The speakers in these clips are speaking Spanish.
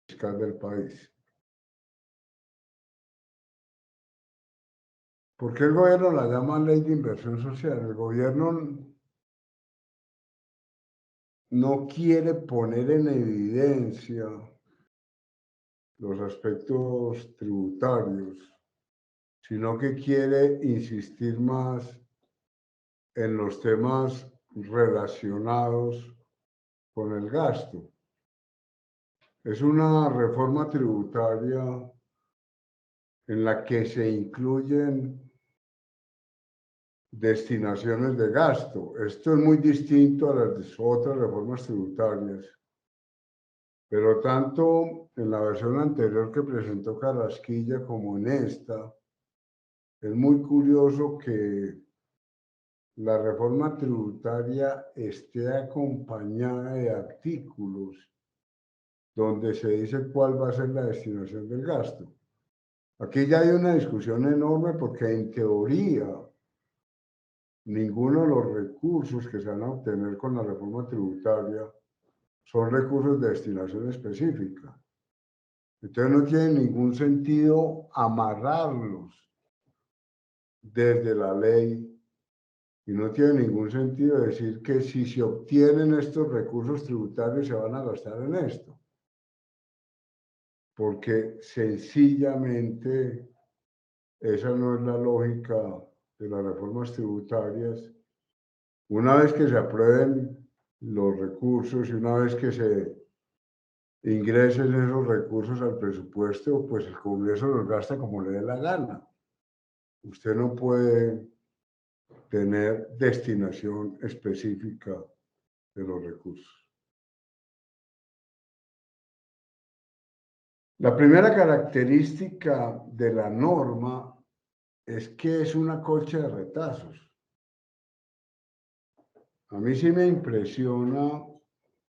fiscal del país. ¿Por qué el gobierno la llama ley de inversión social? El gobierno no quiere poner en evidencia los aspectos tributarios, sino que quiere insistir más en los temas relacionados con el gasto. Es una reforma tributaria en la que se incluyen destinaciones de gasto. Esto es muy distinto a las otras reformas tributarias, pero tanto en la versión anterior que presentó Carrasquilla como en esta, es muy curioso que la reforma tributaria esté acompañada de artículos donde se dice cuál va a ser la destinación del gasto. Aquí ya hay una discusión enorme porque en teoría ninguno de los recursos que se van a obtener con la reforma tributaria son recursos de destinación específica. Entonces no tiene ningún sentido amarrarlos desde la ley y no tiene ningún sentido decir que si se obtienen estos recursos tributarios se van a gastar en esto. Porque sencillamente esa no es la lógica de las reformas tributarias. Una vez que se aprueben los recursos y una vez que se ingresen esos recursos al presupuesto, pues el Congreso los gasta como le dé la gana. Usted no puede tener destinación específica de los recursos. La primera característica de la norma es que es una colcha de retazos. A mí sí me impresiona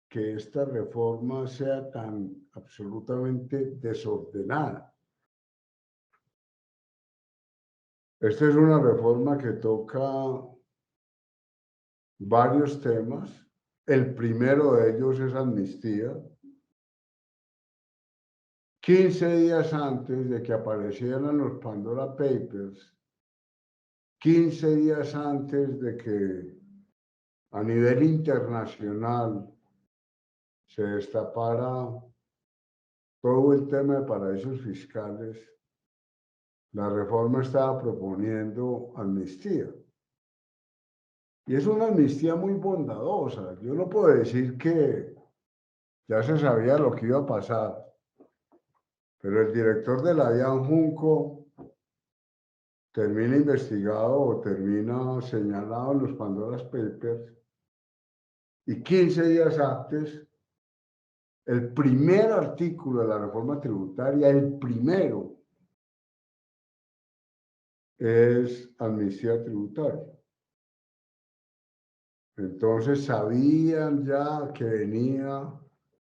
que esta reforma sea tan absolutamente desordenada. Esta es una reforma que toca varios temas. El primero de ellos es amnistía. 15 días antes de que aparecieran los Pandora Papers, 15 días antes de que a nivel internacional se destapara todo el tema de paraísos fiscales, la reforma estaba proponiendo amnistía. Y es una amnistía muy bondadosa. Yo no puedo decir que ya se sabía lo que iba a pasar, pero el director de la DIAN Junco termina investigado o termina señalado en los Pandora Papers y 15 días antes, el primer artículo de la reforma tributaria, el primero, es amnistía tributaria. Entonces sabían ya que venía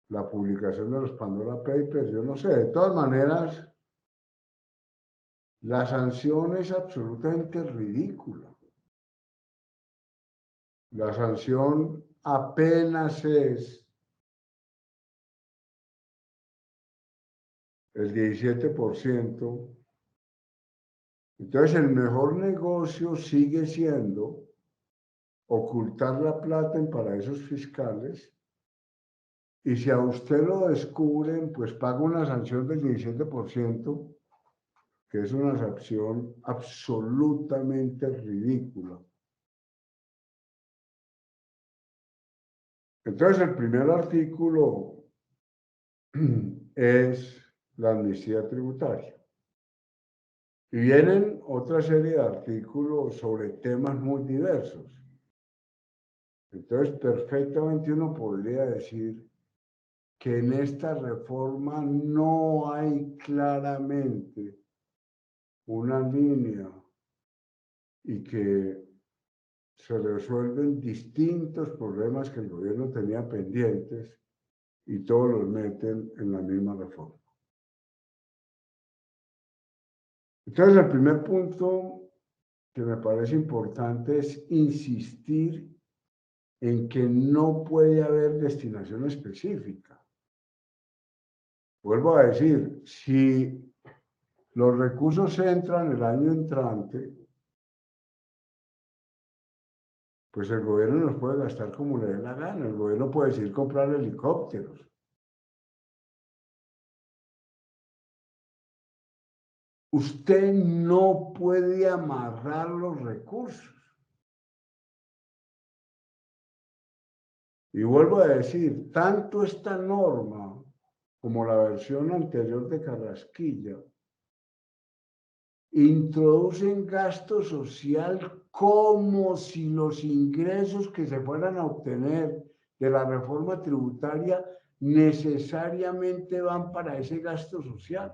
la publicación de los Pandora Papers, yo no sé, de todas maneras, la sanción es absolutamente ridícula. La sanción apenas es el 17%. Entonces el mejor negocio sigue siendo ocultar la plata en paraísos fiscales y si a usted lo descubren, pues paga una sanción del 17%, que es una sanción absolutamente ridícula. Entonces el primer artículo es la amnistía tributaria. Y vienen otra serie de artículos sobre temas muy diversos. Entonces, perfectamente uno podría decir que en esta reforma no hay claramente una línea y que se resuelven distintos problemas que el gobierno tenía pendientes y todos los meten en la misma reforma. Entonces, el primer punto que me parece importante es insistir en que no puede haber destinación específica. Vuelvo a decir, si los recursos entran el año entrante, pues el gobierno los puede gastar como le dé la gana. El gobierno puede decir comprar helicópteros. Usted no puede amarrar los recursos. Y vuelvo a decir, tanto esta norma como la versión anterior de Carrasquilla introducen gasto social como si los ingresos que se fueran a obtener de la reforma tributaria necesariamente van para ese gasto social.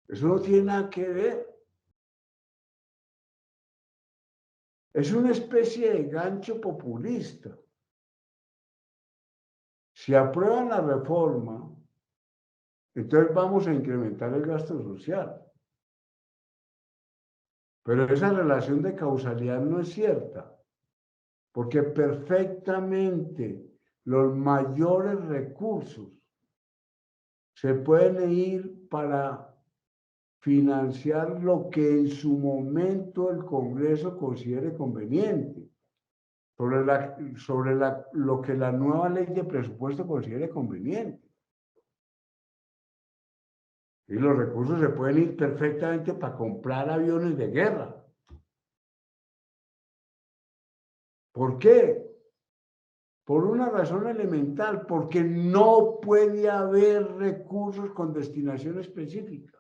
Eso no tiene nada que ver. Es una especie de gancho populista. Si aprueban la reforma, entonces vamos a incrementar el gasto social. Pero esa relación de causalidad no es cierta, porque perfectamente los mayores recursos se pueden ir para financiar lo que en su momento el Congreso considere conveniente, sobre lo que la nueva ley de presupuesto considere conveniente. Y los recursos se pueden ir perfectamente para comprar aviones de guerra. ¿Por qué? Por una razón elemental, porque no puede haber recursos con destinación específica.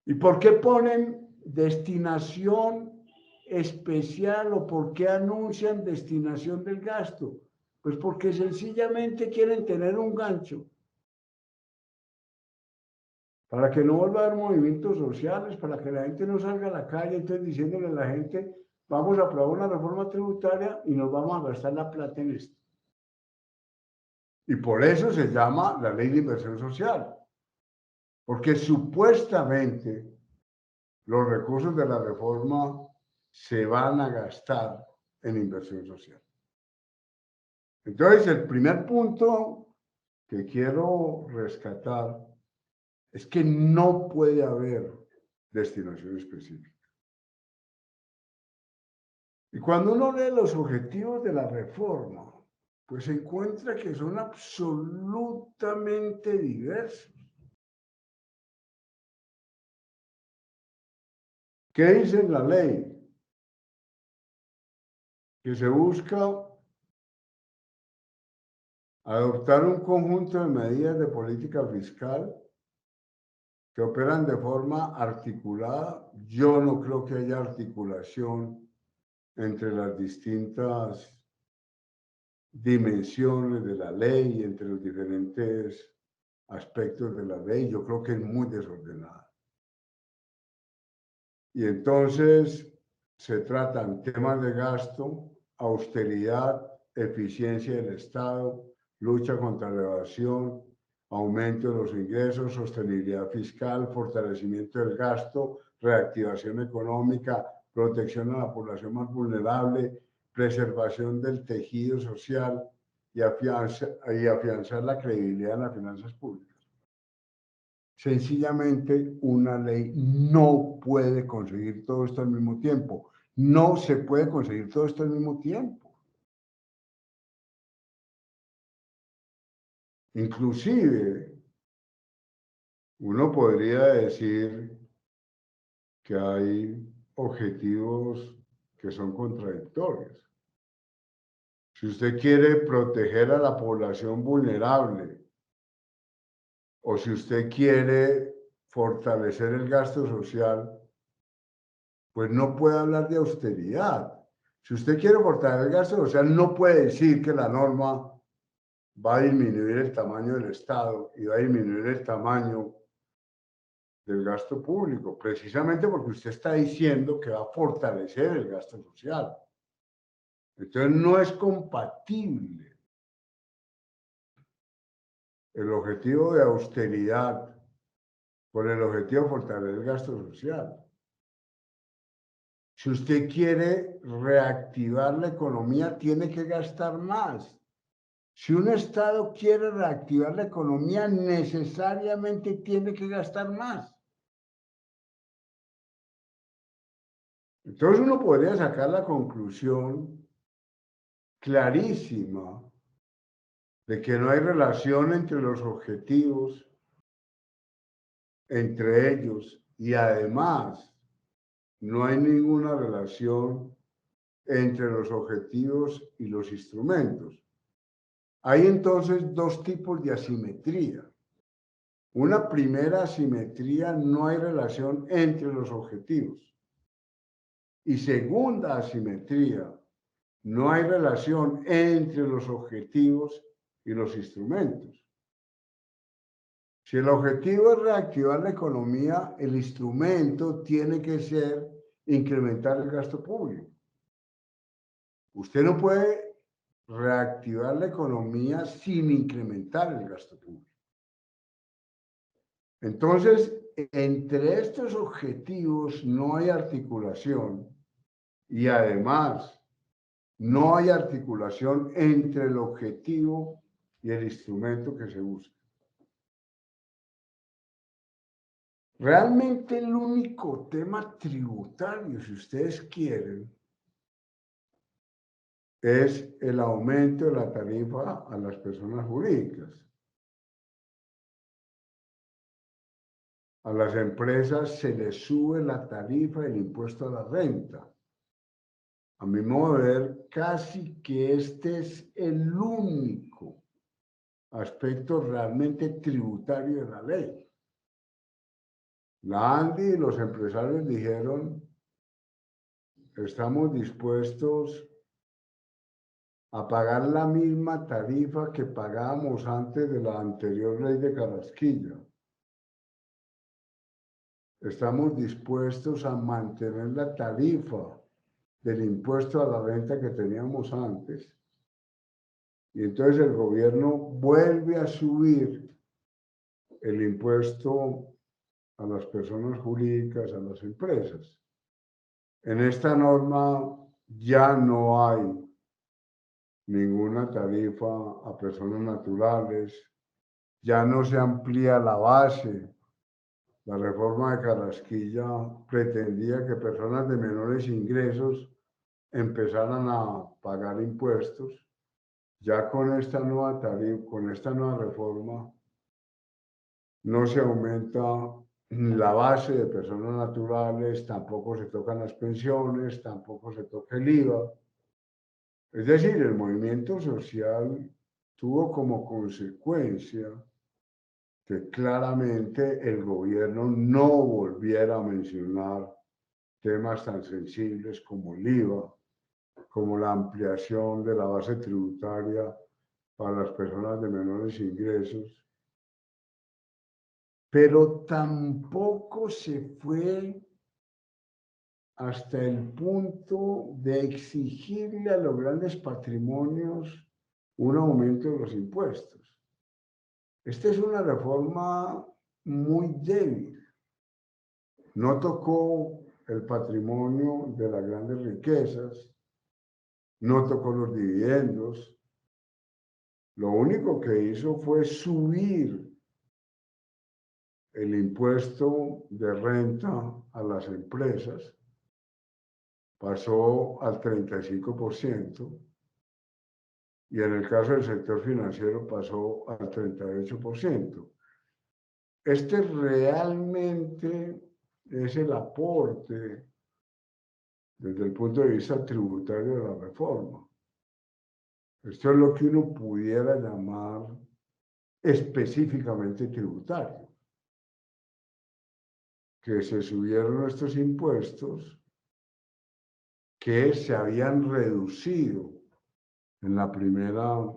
¿Y por qué ponen destinación especial o por qué anuncian destinación del gasto? Pues porque sencillamente quieren tener un gancho para que no vuelva a haber movimientos sociales, para que la gente no salga a la calle, entonces diciéndole a la gente, vamos a aprobar una reforma tributaria y nos vamos a gastar la plata en esto. Y por eso se llama la ley de inversión social, porque supuestamente los recursos de la reforma se van a gastar en inversión social. Entonces, el primer punto que quiero rescatar es que no puede haber destinación específica. Y cuando uno lee los objetivos de la reforma, pues se encuentra que son absolutamente diversos. ¿Qué dice en la ley? Que se busca adoptar un conjunto de medidas de política fiscal que operan de forma articulada. Yo no creo que haya articulación entre las distintas dimensiones de la ley, entre los diferentes aspectos de la ley. Yo creo que es muy desordenada. Y entonces se tratan temas de gasto, austeridad, eficiencia del Estado, lucha contra la evasión, aumento de los ingresos, sostenibilidad fiscal, fortalecimiento del gasto, reactivación económica, protección a la población más vulnerable, preservación del tejido social y afianzar la credibilidad en las finanzas públicas. Sencillamente, una ley no puede conseguir todo esto al mismo tiempo. No se puede conseguir todo esto al mismo tiempo. Inclusive, uno podría decir que hay objetivos que son contradictorios. Si usted quiere proteger a la población vulnerable o si usted quiere fortalecer el gasto social, pues no puede hablar de austeridad. Si usted quiere fortalecer el gasto social, no puede decir que la norma va a disminuir el tamaño del Estado y va a disminuir el tamaño del gasto público, precisamente porque usted está diciendo que va a fortalecer el gasto social. Entonces no es compatible el objetivo de austeridad, por el objetivo de fortalecer el gasto social. Si usted quiere fortalecer el gasto social, no puede decir que la norma va a disminuir el tamaño del Estado y va a disminuir el tamaño del gasto público, precisamente porque usted está diciendo que va a fortalecer el gasto social. Entonces no es compatible el objetivo de austeridad con el objetivo de fortalecer el gasto social. Si usted quiere reactivar la economía, tiene que gastar más. Si un Estado quiere reactivar la economía, necesariamente tiene que gastar más. Entonces uno podría sacar la conclusión clarísima de que no hay relación entre los objetivos, entre ellos, y además no hay ninguna relación entre los objetivos y los instrumentos. Hay entonces dos tipos de asimetría. Una primera asimetría, no hay relación entre los objetivos. Y segunda asimetría, no hay relación entre los objetivos y los instrumentos. Si el objetivo es reactivar la economía, el instrumento tiene que ser incrementar el gasto público. Usted no puede reactivar la economía sin incrementar el gasto público. Entonces, entre estos objetivos no hay articulación y además no hay articulación entre el objetivo y el instrumento que se usa. Realmente el único tema tributario, si ustedes quieren, es el aumento de la tarifa a las personas jurídicas. A las empresas se les sube la tarifa del impuesto a la renta. A mi modo de ver, casi que este es el único aspecto realmente tributario de la ley. La ANDI y los empresarios dijeron, estamos dispuestos a pagar la misma tarifa que pagábamos antes de la anterior ley de Carrasquilla. Estamos dispuestos a mantener la tarifa del impuesto a la renta que teníamos antes. Y entonces el gobierno vuelve a subir el impuesto a las personas jurídicas, a las empresas. En esta norma ya no hay ninguna tarifa a personas naturales, ya no se amplía la base. La reforma de Carrasquilla pretendía que personas de menores ingresos empezaran a pagar impuestos. Ya con esta nueva tarifa, con esta nueva reforma, no se aumenta la base de personas naturales, tampoco se tocan las pensiones, tampoco se toca el IVA. Es decir, el movimiento social tuvo como consecuencia que claramente el gobierno no volviera a mencionar temas tan sensibles como el IVA, como la ampliación de la base tributaria para las personas de menores ingresos, pero tampoco se fue hasta el punto de exigirle a los grandes patrimonios un aumento de los impuestos. Esta es una reforma muy débil. No tocó el patrimonio de las grandes riquezas, no tocó los dividendos. Lo único que hizo fue subir el impuesto de renta a las empresas, pasó al 35%, y en el caso del sector financiero pasó al 38%. Este realmente es el aporte desde el punto de vista tributario de la reforma. Esto es lo que uno pudiera llamar específicamente tributario, que se subieron estos impuestos que se habían reducido en la primera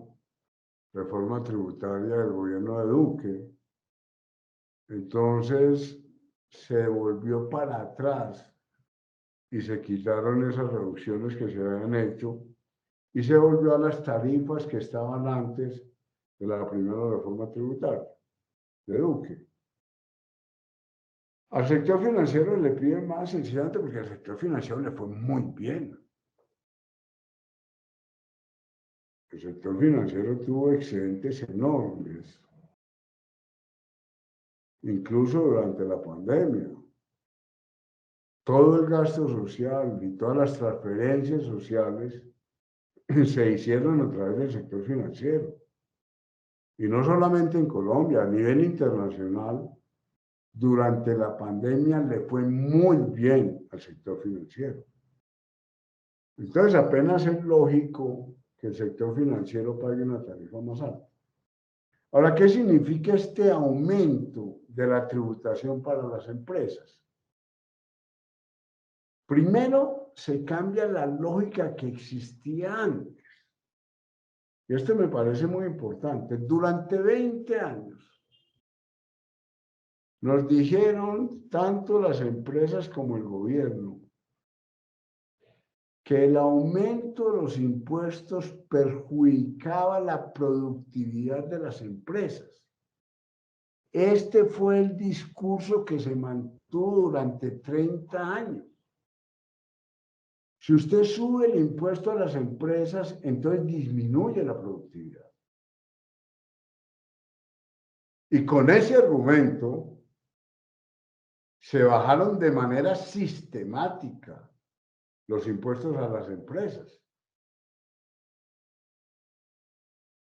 reforma tributaria del gobierno de Duque. Entonces se volvió para atrás y se quitaron esas reducciones que se habían hecho y se volvió a las tarifas que estaban antes de la primera reforma tributaria de Duque. Al sector financiero le piden más sencillamente porque al sector financiero le fue muy bien. El sector financiero tuvo excedentes enormes, incluso durante la pandemia. Todo el gasto social y todas las transferencias sociales se hicieron a través del sector financiero. Y no solamente en Colombia, a nivel internacional, durante la pandemia le fue muy bien al sector financiero. Entonces apenas es lógico que el sector financiero pague una tarifa más alta. Ahora, ¿qué significa este aumento de la tributación para las empresas? Primero, se cambia la lógica que existía antes. Y esto me parece muy importante. Durante 20 años nos dijeron tanto las empresas como el gobierno que el aumento de los impuestos perjudicaba la productividad de las empresas. Este fue el discurso que se mantuvo durante 30 años. Si usted sube el impuesto a las empresas, entonces disminuye la productividad. Y con ese argumento se bajaron de manera sistemática los impuestos a las empresas.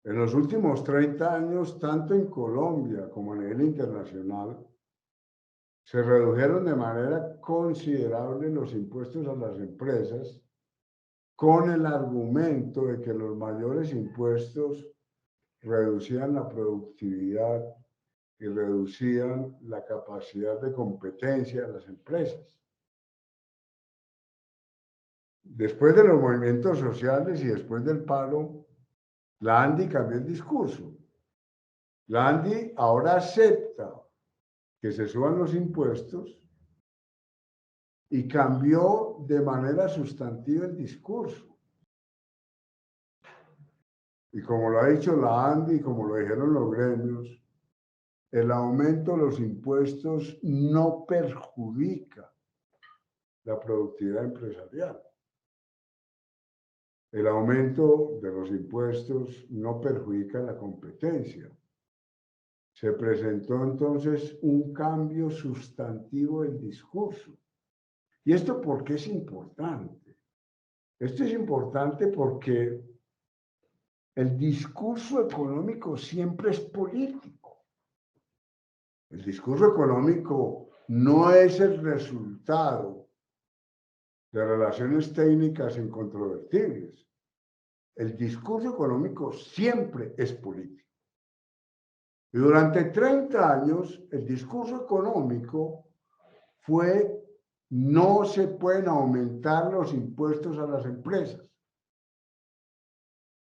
En los últimos 30 años, tanto en Colombia como a nivel internacional, se redujeron de manera considerable los impuestos a las empresas con el argumento de que los mayores impuestos reducían la productividad y reducían la capacidad de competencia de las empresas. Después de los movimientos sociales y después del paro, la ANDI cambió el discurso. La ANDI ahora acepta que se suban los impuestos y cambió de manera sustantiva el discurso. Y como lo ha dicho la ANDI y como lo dijeron los gremios, el aumento de los impuestos no perjudica la productividad empresarial. El aumento de los impuestos no perjudica la competencia. Se presentó entonces un cambio sustantivo del discurso. ¿Y esto por qué es importante? Esto es importante porque el discurso económico siempre es político. El discurso económico no es el resultado de relaciones técnicas incontrovertibles. El discurso económico siempre es político. Y durante 30 años, el discurso económico fue: no se pueden aumentar los impuestos a las empresas.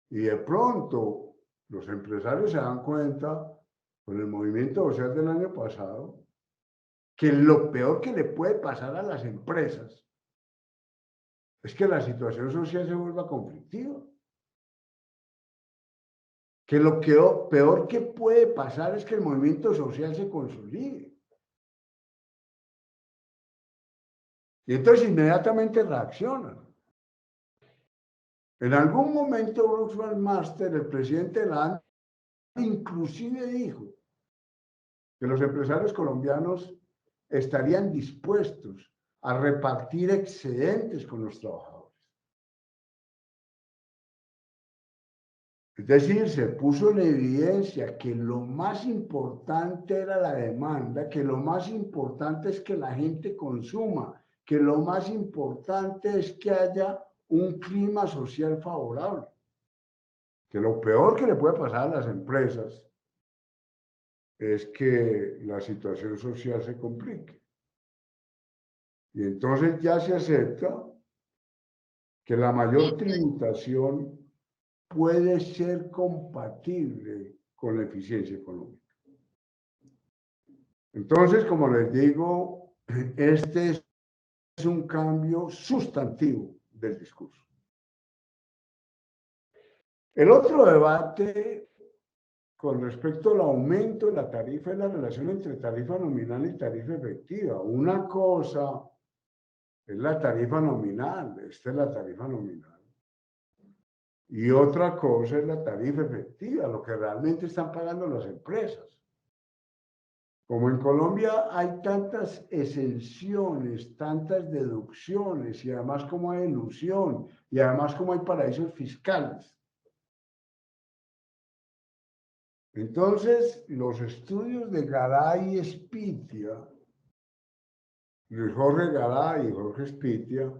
Y de pronto, los empresarios se dan cuenta, con el movimiento social del año pasado, que lo peor que le puede pasar a las empresas es que la situación social se vuelva conflictiva. Que lo peor que puede pasar es que el movimiento social se consolide. Y entonces inmediatamente reaccionan. En algún momento Brooks Master, el presidente de la ANDI, inclusive dijo que los empresarios colombianos estarían dispuestos a repartir excedentes con los trabajadores. Es decir, se puso en evidencia que lo más importante era la demanda, que lo más importante es que la gente consuma, que lo más importante es que haya un clima social favorable. Que lo peor que le puede pasar a las empresas es que la situación social se complique. Y entonces ya se acepta que la mayor tributación puede ser compatible con la eficiencia económica. Entonces, como les digo, este es un cambio sustantivo del discurso. El otro debate con respecto al aumento de la tarifa, es la relación entre tarifa nominal y tarifa efectiva. Una cosa es la tarifa nominal, esta es la tarifa nominal. Y otra cosa es la tarifa efectiva, lo que realmente están pagando las empresas. Como en Colombia hay tantas exenciones, tantas deducciones, y además como hay elusión, y además como hay paraísos fiscales. Entonces, los estudios de Garay y Spitia, Luis Jorge Garay y Jorge Spitia,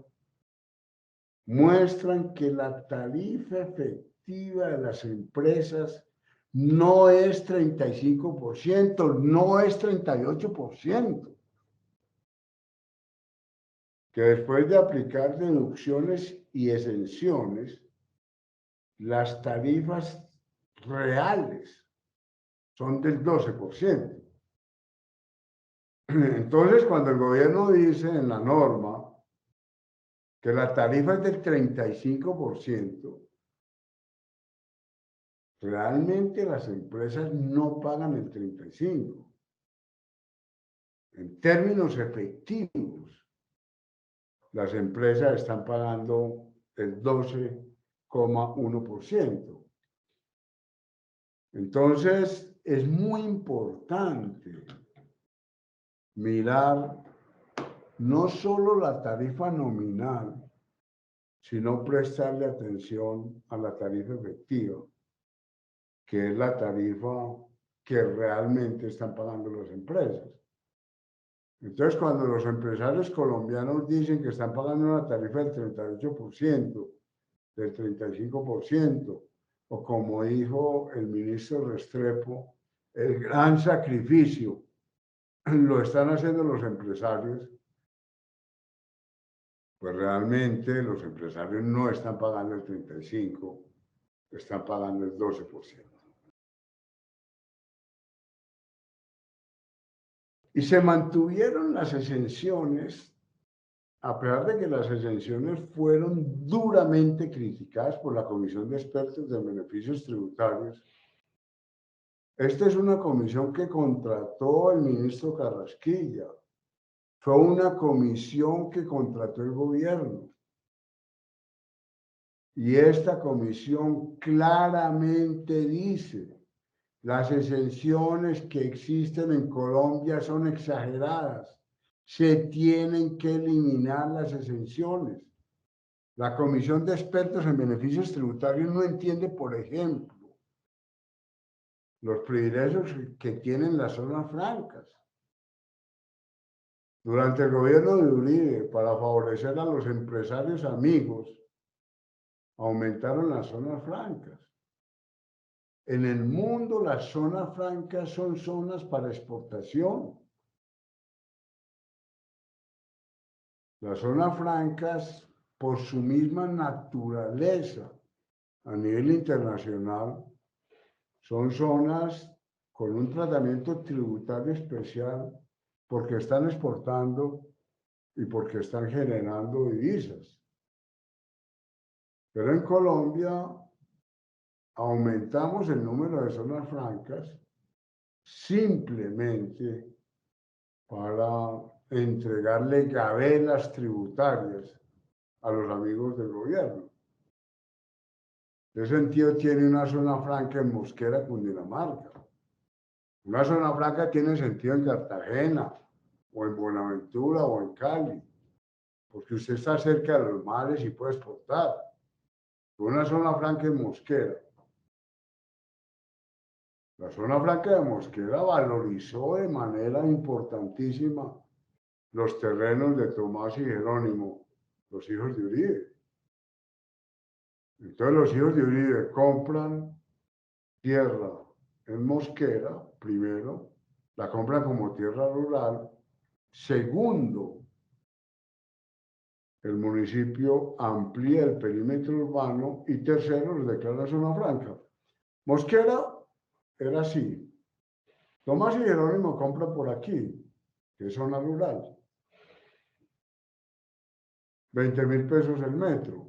muestran que la tarifa efectiva de las empresas no es 35%, no es 38%. Que después de aplicar deducciones y exenciones, las tarifas reales son del 12%. Entonces, cuando el gobierno dice en la norma que la tarifa es del 35%, realmente las empresas no pagan el 35%. En términos efectivos, las empresas están pagando el 12,1%. Entonces, es muy importante mirar no solo la tarifa nominal, sino prestarle atención a la tarifa efectiva, que es la tarifa que realmente están pagando las empresas. Entonces, cuando los empresarios colombianos dicen que están pagando una tarifa del 38%, del 35%, o como dijo el ministro Restrepo, el gran sacrificio lo están haciendo los empresarios, pues realmente los empresarios no están pagando el 35%, están pagando el 12%. Y se mantuvieron las exenciones, a pesar de que las exenciones fueron duramente criticadas por la Comisión de Expertos de Beneficios Tributarios. Esta es una comisión que contrató el ministro Carrasquilla. Fue una comisión que contrató el gobierno. Y esta comisión claramente dice: las exenciones que existen en Colombia son exageradas. Se tienen que eliminar las exenciones. La Comisión de Expertos en Beneficios Tributarios no entiende, por ejemplo, los privilegios que tienen las zonas francas. Durante el gobierno de Uribe, para favorecer a los empresarios amigos, aumentaron las zonas francas. En el mundo, las zonas francas son zonas para exportación. Las zonas francas, por su misma naturaleza a nivel internacional, son zonas con un tratamiento tributario especial porque están exportando y porque están generando divisas. Pero en Colombia aumentamos el número de zonas francas simplemente para entregarle gabelas tributarias a los amigos del gobierno. En ese sentido, tiene una zona franca en Mosquera, Cundinamarca. Una zona franca tiene sentido en Cartagena, o en Buenaventura, o en Cali, porque usted está cerca de los mares y puede exportar. Una zona franca en Mosquera. La zona franca de Mosquera valorizó de manera importantísima los terrenos de Tomás y Jerónimo, los hijos de Uribe. Entonces los hijos de Uribe compran tierra en Mosquera, primero, la compran como tierra rural. Segundo, el municipio amplía el perímetro urbano. Y tercero, los declara zona franca. Mosquera era así. Tomás y Jerónimo compran por aquí, que es zona rural. 20.000 pesos el metro.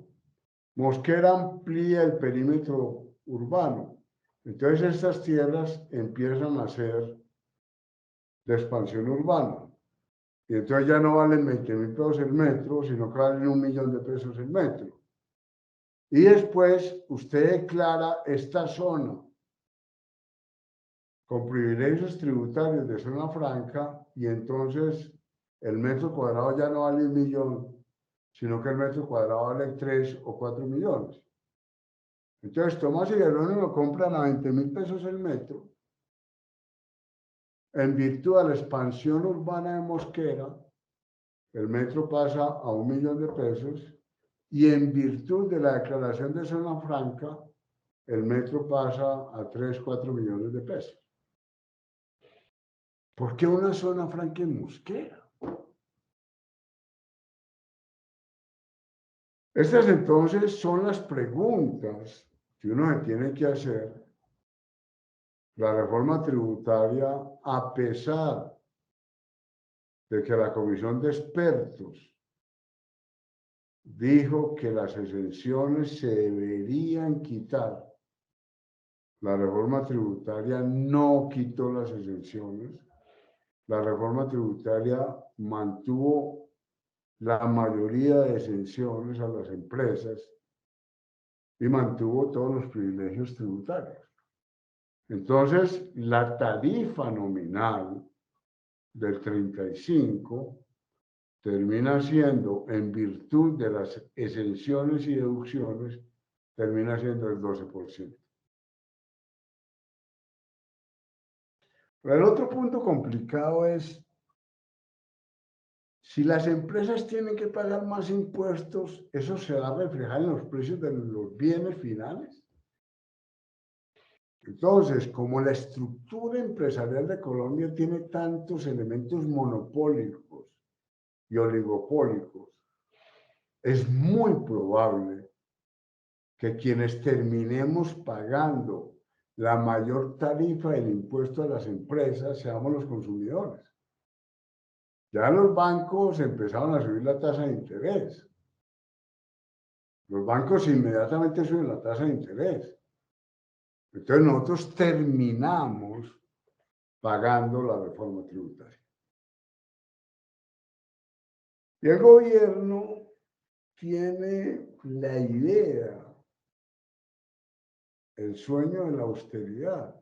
Mosquera amplía el perímetro urbano. Entonces estas tierras empiezan a ser de expansión urbana. Y entonces ya no valen 20.000 pesos el metro, sino que valen 1.000.000 de pesos el metro. Y después usted declara esta zona con privilegios tributarios de zona franca y entonces el metro cuadrado ya no vale 1.000.000, sino que el metro cuadrado vale 3 o 4 millones. Entonces Tomás y Jerónimo compran a 20.000 pesos el metro en virtud de la expansión urbana de Mosquera. El metro pasa a 1.000.000 de pesos y en virtud de la declaración de zona franca, el metro pasa a 3, 4 millones de pesos. ¿Por qué una zona franca en Mosquera? Estas entonces son las preguntas que uno se tiene que hacer. La reforma tributaria, a pesar de que la comisión de expertos dijo que las exenciones se deberían quitar, la reforma tributaria no quitó las exenciones. La reforma tributaria mantuvo la mayoría de exenciones a las empresas y mantuvo todos los privilegios tributarios. Entonces, la tarifa nominal del 35 termina siendo, en virtud de las exenciones y deducciones, termina siendo el 12%. Pero el otro punto complicado es, si las empresas tienen que pagar más impuestos, ¿eso se va a reflejar en los precios de los bienes finales? Entonces, como la estructura empresarial de Colombia tiene tantos elementos monopólicos y oligopólicos, es muy probable que quienes terminemos pagando la mayor tarifa del impuesto a las empresas seamos los consumidores. Ya los bancos empezaron a subir la tasa de interés. Los bancos inmediatamente suben la tasa de interés. Entonces nosotros terminamos pagando la reforma tributaria. Y el gobierno tiene la idea, el sueño de la austeridad.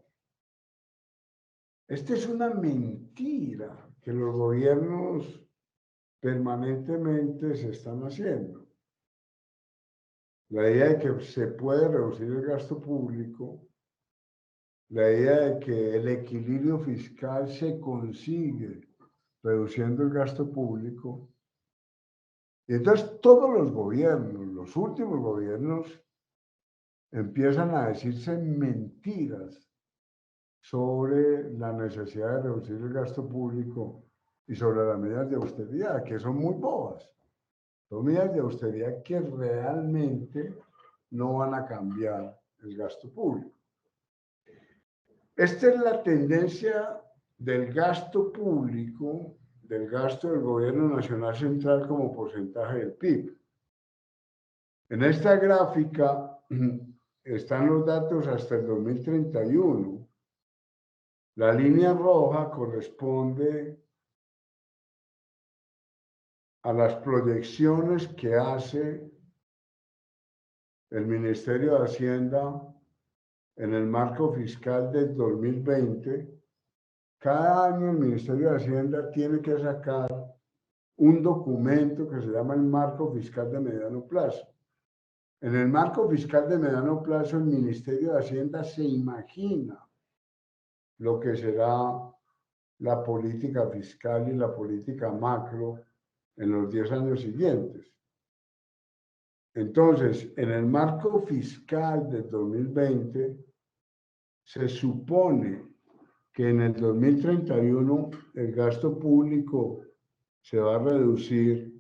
Esta es una mentira que los gobiernos permanentemente se están haciendo. La idea de que se puede reducir el gasto público, la idea de que el equilibrio fiscal se consigue reduciendo el gasto público. Y entonces todos los gobiernos, los últimos gobiernos, empiezan a decirse mentiras sobre la necesidad de reducir el gasto público y sobre las medidas de austeridad, que son muy bobas. Son medidas de austeridad que realmente no van a cambiar el gasto público. Esta es la tendencia del gasto público, del gasto del gobierno nacional central como porcentaje del PIB. En esta gráfica están los datos hasta el 2031. La línea roja corresponde a las proyecciones que hace el Ministerio de Hacienda en el marco fiscal del 2020. Cada año el Ministerio de Hacienda tiene que sacar un documento que se llama el marco fiscal de mediano plazo. En el marco fiscal de mediano plazo, el Ministerio de Hacienda se imagina lo que será la política fiscal y la política macro en los 10 años siguientes. Entonces, en el marco fiscal del 2020, se supone que en el 2031 el gasto público se va a reducir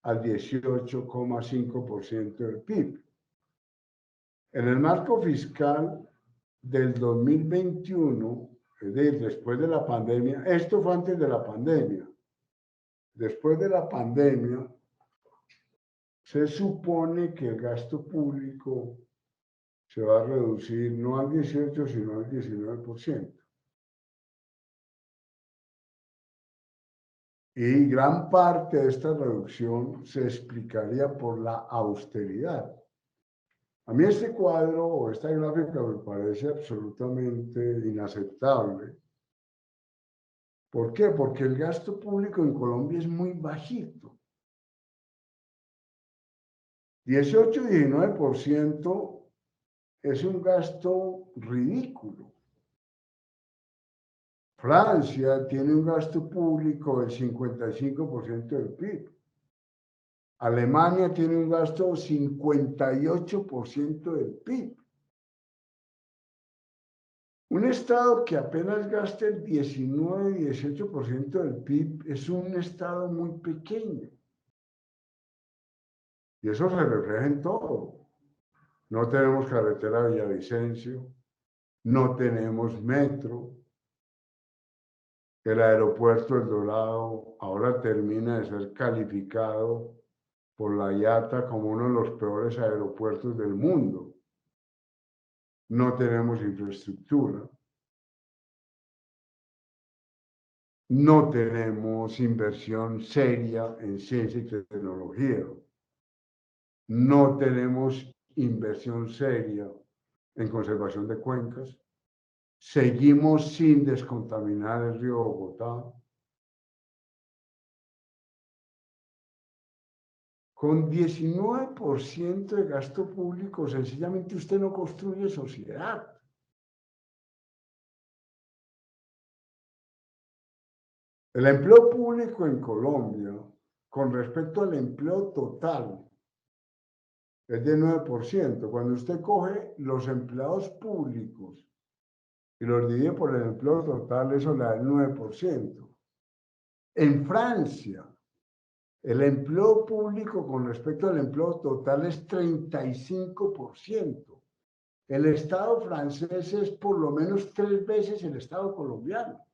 al 18,5% del PIB. En el marco fiscal del 2021, es decir, después de la pandemia, esto fue antes de la pandemia, después de la pandemia, se supone que el gasto público se va a reducir no al 18, sino al 19%. Y gran parte de esta reducción se explicaría por la austeridad. A mí este cuadro o esta gráfica me parece absolutamente inaceptable. ¿Por qué? Porque el gasto público en Colombia es muy bajito. 18-19% es un gasto ridículo. Francia tiene un gasto público del 55% del PIB. Alemania tiene un gasto 58% del PIB. Un estado que apenas gaste el 19-18% del PIB es un estado muy pequeño. Y eso se refleja en todo. No tenemos carretera Villavicencio, no tenemos metro. El aeropuerto El Dorado ahora termina de ser calificado por la IATA como uno de los peores aeropuertos del mundo. No tenemos infraestructura. No tenemos inversión seria en ciencia y tecnología. No tenemos inversión seria en conservación de cuencas. Seguimos sin descontaminar el río Bogotá. Con 19% de gasto público, sencillamente usted no construye sociedad. El empleo público en Colombia, con respecto al empleo total, es de 9%. Cuando usted coge los empleados públicos y los divide por el empleo total, eso le da el 9%. En Francia, el empleo público con respecto al empleo total es 35%. El Estado francés es por lo menos 3 veces el Estado colombiano.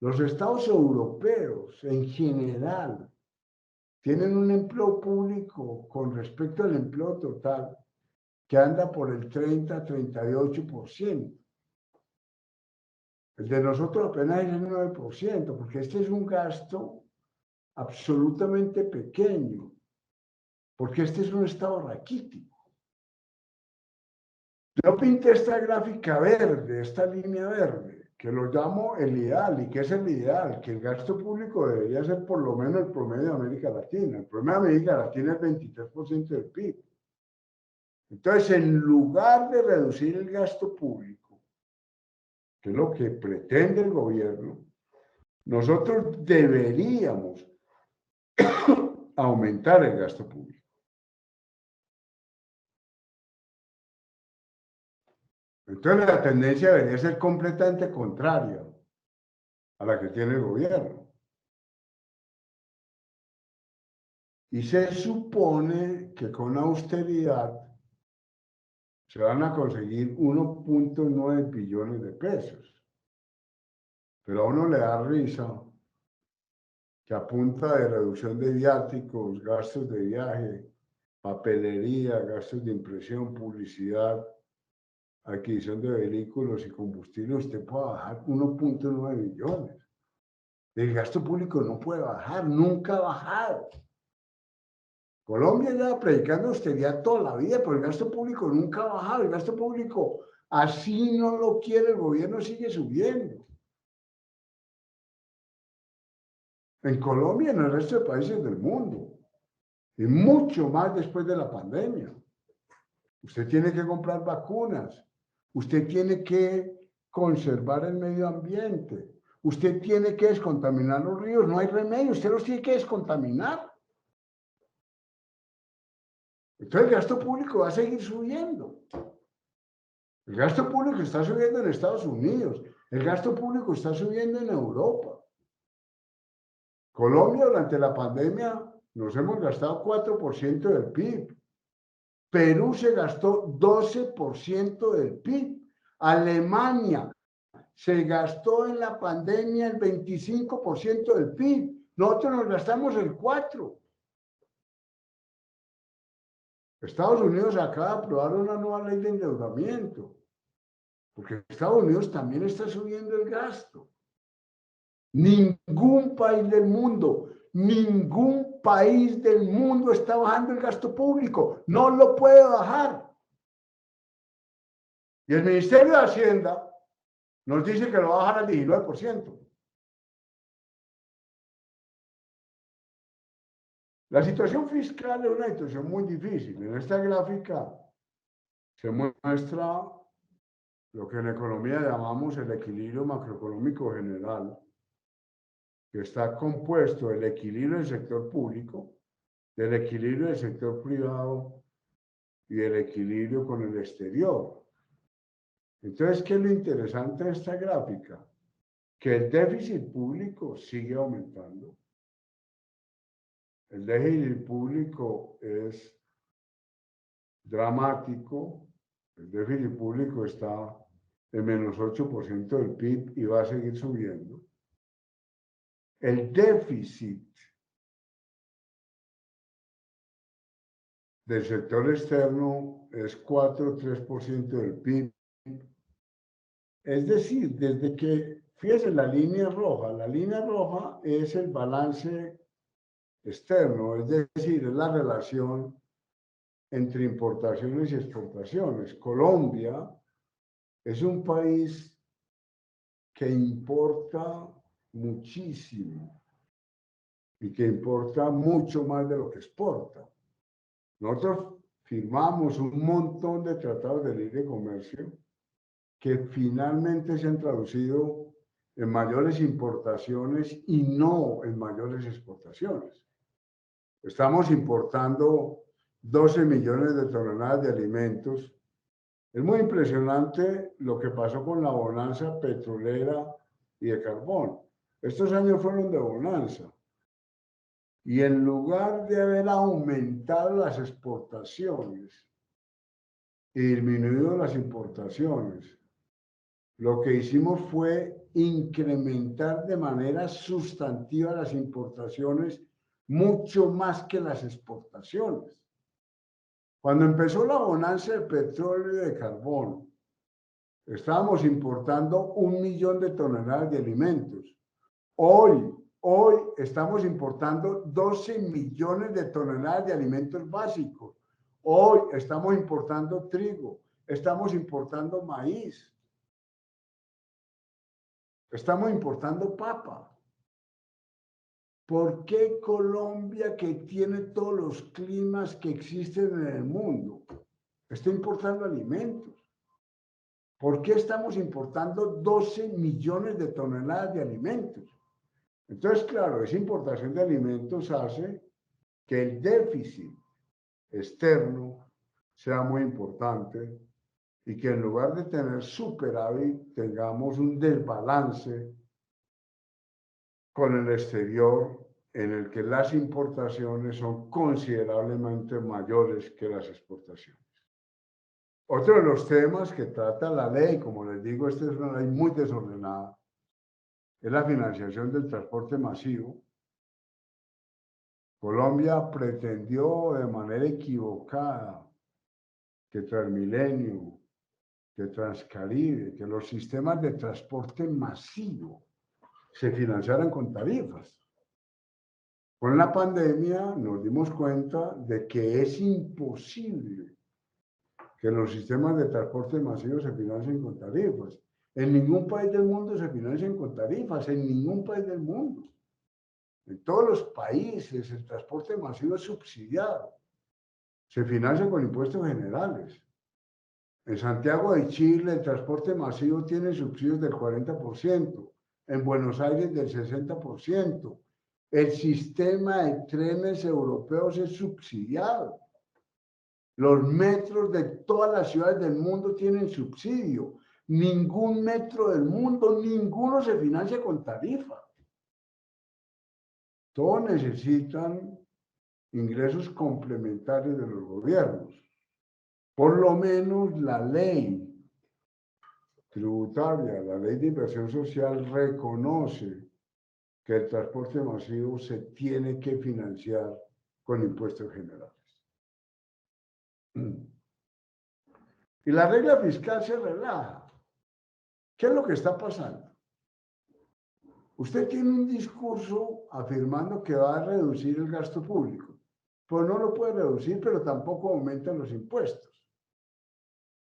Los estados europeos en general tienen un empleo público con respecto al empleo total que anda por el 30-38%. El de nosotros apenas es el 9%, porque este es un gasto absolutamente pequeño, porque este es un estado raquítico. Yo pinté esta gráfica verde, esta línea verde, que lo llamo el ideal. ¿Y qué es el ideal? Que el gasto público debería ser por lo menos el promedio de América Latina. El promedio de América Latina es 23% del PIB. Entonces, en lugar de reducir el gasto público, que es lo que pretende el gobierno, nosotros deberíamos aumentar el gasto público. Entonces, la tendencia debería ser completamente contraria a la que tiene el gobierno. Y se supone que con austeridad se van a conseguir 1.9 billones de pesos. Pero a uno le da risa que a punta de reducción de viáticos, gastos de viaje, papelería, gastos de impresión, publicidad, adquisición de vehículos y combustible, usted puede bajar 1.9 billones. El gasto público no puede bajar, nunca ha bajado. Colombia lleva predicando austeridad toda la vida, pero el gasto público nunca ha bajado. El gasto público, así no lo quiere el gobierno, sigue subiendo. En Colombia y en el resto de países del mundo. Y mucho más después de la pandemia. Usted tiene que comprar vacunas. Usted tiene que conservar el medio ambiente. Usted tiene que descontaminar los ríos. No hay remedio. Usted los tiene que descontaminar. Entonces el gasto público va a seguir subiendo. El gasto público está subiendo en Estados Unidos. El gasto público está subiendo en Europa. Colombia durante la pandemia nos hemos gastado 4% del PIB. Perú se gastó 12% del PIB. Alemania se gastó en la pandemia el 25% del PIB. Nosotros nos gastamos el 4%. Estados Unidos acaba de aprobar una nueva ley de endeudamiento, porque Estados Unidos también está subiendo el gasto. Ningún país del mundo está bajando el gasto público, no lo puede bajar. Y el Ministerio de Hacienda nos dice que lo va a bajar al 19%. La situación fiscal es una situación muy difícil. En esta gráfica se muestra lo que en economía llamamos el equilibrio macroeconómico general, que está compuesto del equilibrio del sector público, del equilibrio del sector privado y del equilibrio con el exterior. Entonces, ¿qué es lo interesante de esta gráfica? Que el déficit público sigue aumentando. El déficit público es dramático. El déficit público está en menos 8% del PIB y va a seguir subiendo. El déficit del sector externo es 4,3% del PIB. Es decir, desde que, fíjense, la línea roja es el balance externo, es decir, es la relación entre importaciones y exportaciones. Colombia es un país que importa muchísimo y que importa mucho más de lo que exporta. Nosotros firmamos un montón de tratados de libre comercio que finalmente se han traducido en mayores importaciones y no en mayores exportaciones. Estamos importando 12 millones de toneladas de alimentos. Es muy impresionante lo que pasó con la bonanza petrolera y de carbón. Estos años fueron de bonanza. Y en lugar de haber aumentado las exportaciones y disminuido las importaciones, lo que hicimos fue incrementar de manera sustantiva las importaciones mucho más que las exportaciones. Cuando empezó la bonanza de petróleo y de carbón, estábamos importando 1 millón de toneladas de alimentos. Hoy estamos importando 12 millones de toneladas de alimentos básicos. Hoy estamos importando trigo, estamos importando maíz, estamos importando papa. ¿Por qué Colombia, que tiene todos los climas que existen en el mundo, está importando alimentos? ¿Por qué estamos importando 12 millones de toneladas de alimentos? Entonces, claro, esa importación de alimentos hace que el déficit externo sea muy importante y que en lugar de tener superávit tengamos un desbalance con el exterior en el que las importaciones son considerablemente mayores que las exportaciones. Otro de los temas que trata la ley, como les digo, esta es una ley muy desordenada, es la financiación del transporte masivo. Colombia pretendió de manera equivocada que Transmilenio, que Transcaribe, que los sistemas de transporte masivo se financiaran con tarifas. Con la pandemia nos dimos cuenta de que es imposible que los sistemas de transporte masivo se financien con tarifas. En ningún país del mundo se financian con tarifas, en ningún país del mundo. En todos los países el transporte masivo es subsidiado. Se financia con impuestos generales. En Santiago de Chile el transporte masivo tiene subsidios del 40%, en Buenos Aires del 60%. El sistema de trenes europeos es subsidiado. Los metros de todas las ciudades del mundo tienen subsidio. Ningún metro del mundo, ninguno se financia con tarifa. Todos necesitan ingresos complementarios de los gobiernos. Por lo menos la ley tributaria, la ley de inversión social reconoce que el transporte masivo se tiene que financiar con impuestos generales. Y la regla fiscal se relaja. ¿Qué es lo que está pasando? Usted tiene un discurso afirmando que va a reducir el gasto público. Pues no lo puede reducir, pero tampoco aumentan los impuestos.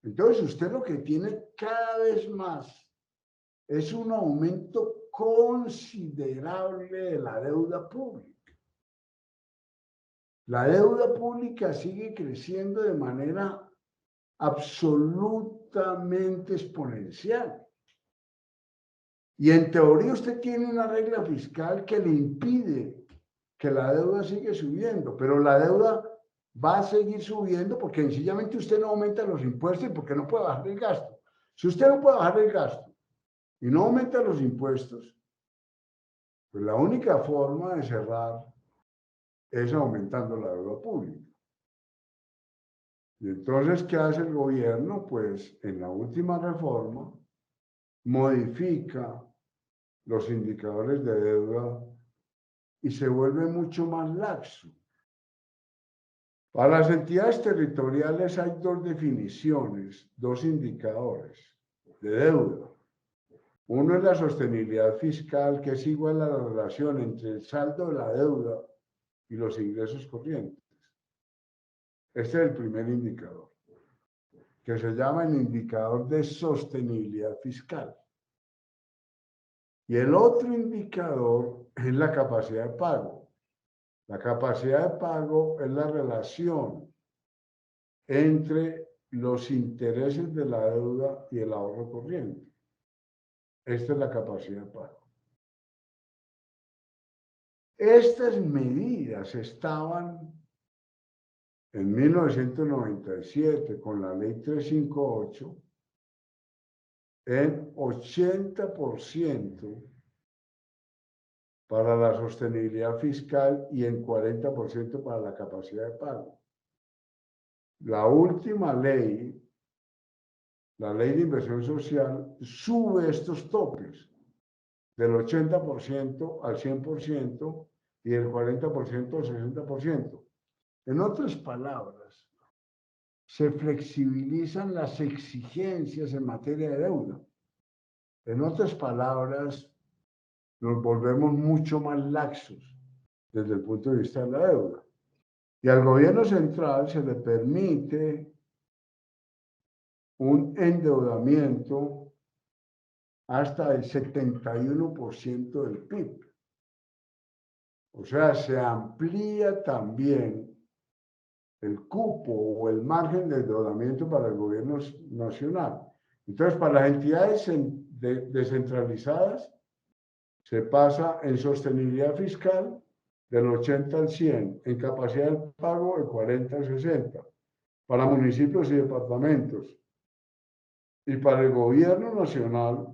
Entonces usted lo que tiene cada vez más es un aumento considerable de la deuda pública. La deuda pública sigue creciendo de manera absolutamente exponencial. Y en teoría usted tiene una regla fiscal que le impide que la deuda siga subiendo, pero la deuda va a seguir subiendo porque sencillamente usted no aumenta los impuestos y porque no puede bajar el gasto. Si usted no puede bajar el gasto y no aumenta los impuestos, pues la única forma de cerrar es aumentando la deuda pública. Y entonces, ¿qué hace el gobierno? Pues en la última reforma modifica los indicadores de deuda y se vuelve mucho más laxo. Para las entidades territoriales hay dos definiciones, dos indicadores de deuda. Uno es la sostenibilidad fiscal, que es igual a la relación entre el saldo de la deuda y los ingresos corrientes. Este es el primer indicador, que se llama el indicador de sostenibilidad fiscal. Y el otro indicador es la capacidad de pago. La capacidad de pago es la relación entre los intereses de la deuda y el ahorro corriente. Esta es la capacidad de pago. Estas medidas estaban en 1997 con la ley 358 en 80% para la sostenibilidad fiscal y en 40% para la capacidad de pago. La última ley, la ley de inversión social, sube estos topes del 80% al 100% y del 40% al 60%. En otras palabras, se flexibilizan las exigencias en materia de deuda. En otras palabras, nos volvemos mucho más laxos desde el punto de vista de la deuda. Y al gobierno central se le permite un endeudamiento hasta el 71% del PIB. O sea, se amplía también el cupo o el margen de endeudamiento para el gobierno nacional. Entonces, para las entidades descentralizadas, se pasa en sostenibilidad fiscal del 80 al 100, en capacidad de pago del 40 al 60, para municipios y departamentos. Y para el gobierno nacional,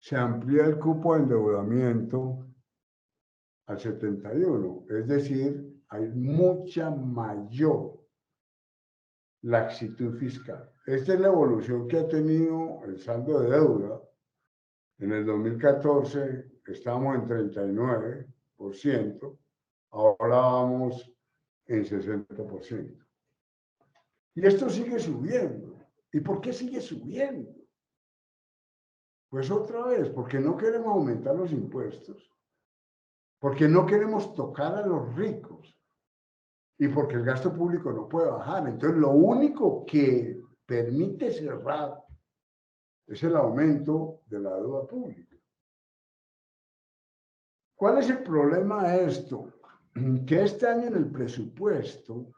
se amplía el cupo de endeudamiento al 71, es decir, hay mucha mayor laxitud fiscal. Esta es la evolución que ha tenido el saldo de deuda. En el 2014 estamos en 39%, ahora vamos en 60%. Y esto sigue subiendo. ¿Y por qué sigue subiendo? Pues otra vez, porque no queremos aumentar los impuestos, porque no queremos tocar a los ricos y porque el gasto público no puede bajar. Entonces, lo único que permite cerrar es el aumento de la deuda pública. ¿Cuál es el problema de esto? Que este año en el presupuesto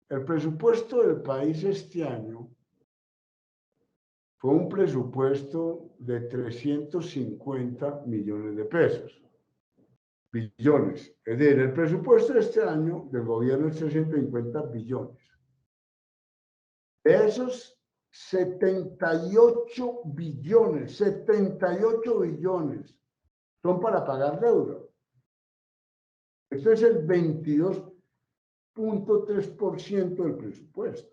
del país este año fue un presupuesto de 350 millones de pesos, billones. Es decir, el presupuesto de este año del gobierno es 350 billones. De esos 78 billones son para pagar deuda. Esto es el 22.3% del presupuesto.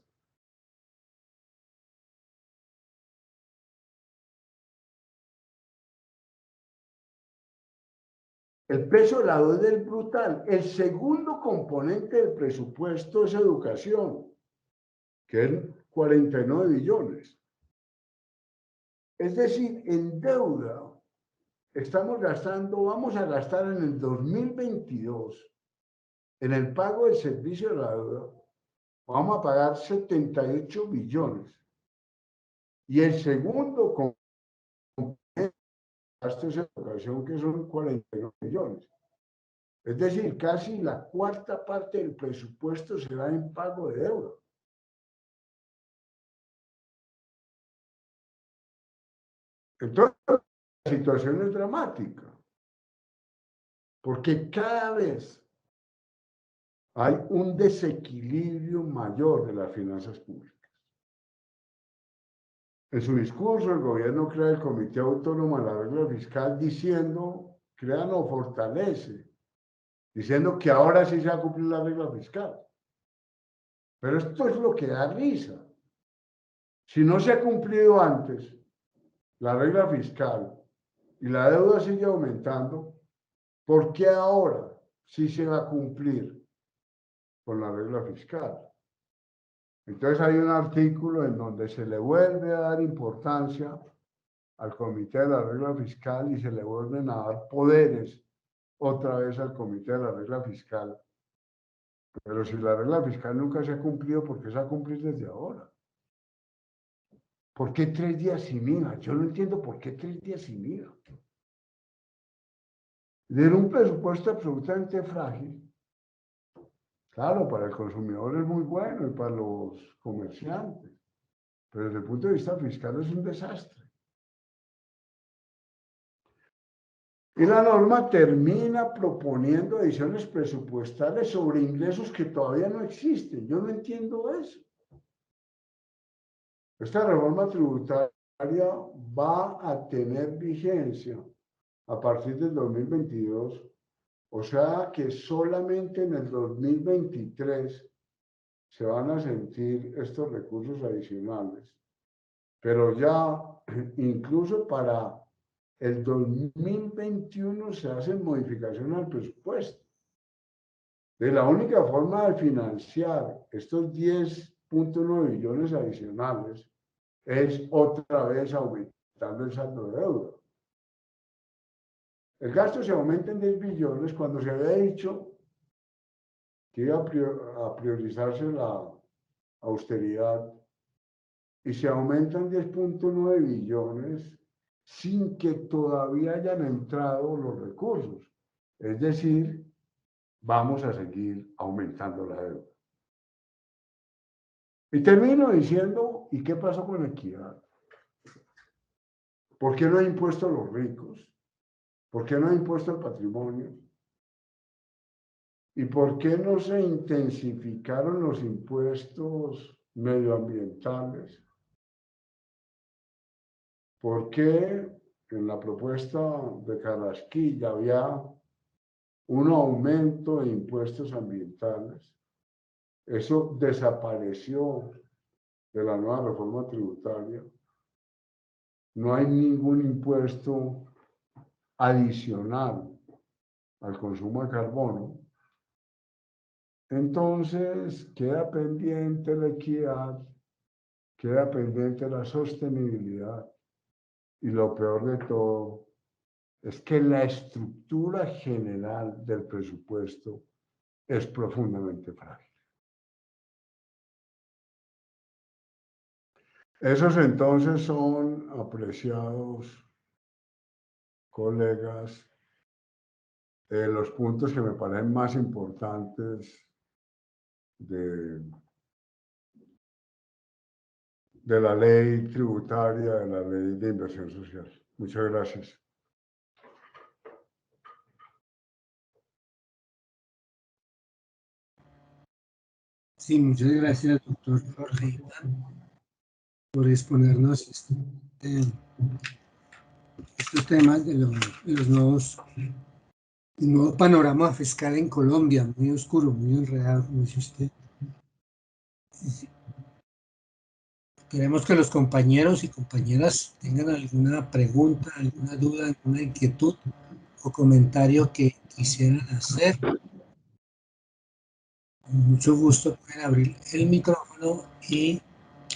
El peso de la deuda es brutal. El segundo componente del presupuesto es educación. que es 49 billones. Es decir, en deuda vamos a gastar en el 2022, en el pago del servicio de la deuda, vamos a pagar 78 billones. Y el segundo con gastos de educación, que son 49 millones. Es decir, casi la cuarta parte del presupuesto se da en pago de deuda. Entonces, la situación es dramática, porque cada vez hay un desequilibrio mayor de las finanzas públicas. En su discurso, el gobierno crea el Comité Autónomo de la Regla Fiscal diciendo, crea o fortalece, diciendo que ahora sí se va a cumplir la regla fiscal. Pero esto es lo que da risa. Si no se ha cumplido antes la regla fiscal y la deuda sigue aumentando, ¿por qué ahora sí se va a cumplir con la regla fiscal? Entonces hay un artículo en donde se le vuelve a dar importancia al Comité de la Regla Fiscal y se le vuelven a dar poderes otra vez al Comité de la Regla Fiscal. Pero si la regla fiscal nunca se ha cumplido, ¿por qué se va a cumplir desde ahora? ¿Por qué 3 días sin IVA? Yo no entiendo por qué 3 días sin IVA. De un presupuesto absolutamente frágil. Claro, para el consumidor es muy bueno y para los comerciantes, pero desde el punto de vista fiscal es un desastre. Y la norma termina proponiendo adiciones presupuestales sobre ingresos que todavía no existen. Yo no entiendo eso. Esta reforma tributaria va a tener vigencia a partir del 2022, o sea que solamente en el 2023 se van a sentir estos recursos adicionales, pero ya incluso para el 2021 se hacen modificaciones al presupuesto. De la única forma de financiar estos 10.9 billones adicionales es otra vez aumentando el saldo de deuda. El gasto se aumenta en 10 billones cuando se había dicho que iba a priorizarse la austeridad y se aumentan 10.9 billones sin que todavía hayan entrado los recursos. Es decir, vamos a seguir aumentando la deuda. Y termino diciendo, ¿y qué pasó con la equidad? ¿Por qué no hay impuesto a los ricos? ¿Por qué no hay impuesto al patrimonio? ¿Y por qué no se intensificaron los impuestos medioambientales? ¿Por qué en la propuesta de Carrasquilla había un aumento de impuestos ambientales? Eso desapareció de la nueva reforma tributaria. No hay ningún impuesto adicional al consumo de carbono. Entonces queda pendiente la equidad, queda pendiente la sostenibilidad y lo peor de todo es que la estructura general del presupuesto es profundamente frágil. Esos entonces son, apreciados colegas, los puntos que me parecen más importantes de la ley tributaria, de la ley de inversión social. Muchas gracias. Sí, muchas gracias, doctor Jorge, por exponernos estos temas de los nuevos, el nuevo panorama fiscal en Colombia, muy oscuro, muy enredado, como dice usted. Queremos que los compañeros y compañeras tengan alguna pregunta, alguna duda, alguna inquietud o comentario que quisieran hacer. Con mucho gusto pueden abrir el micrófono y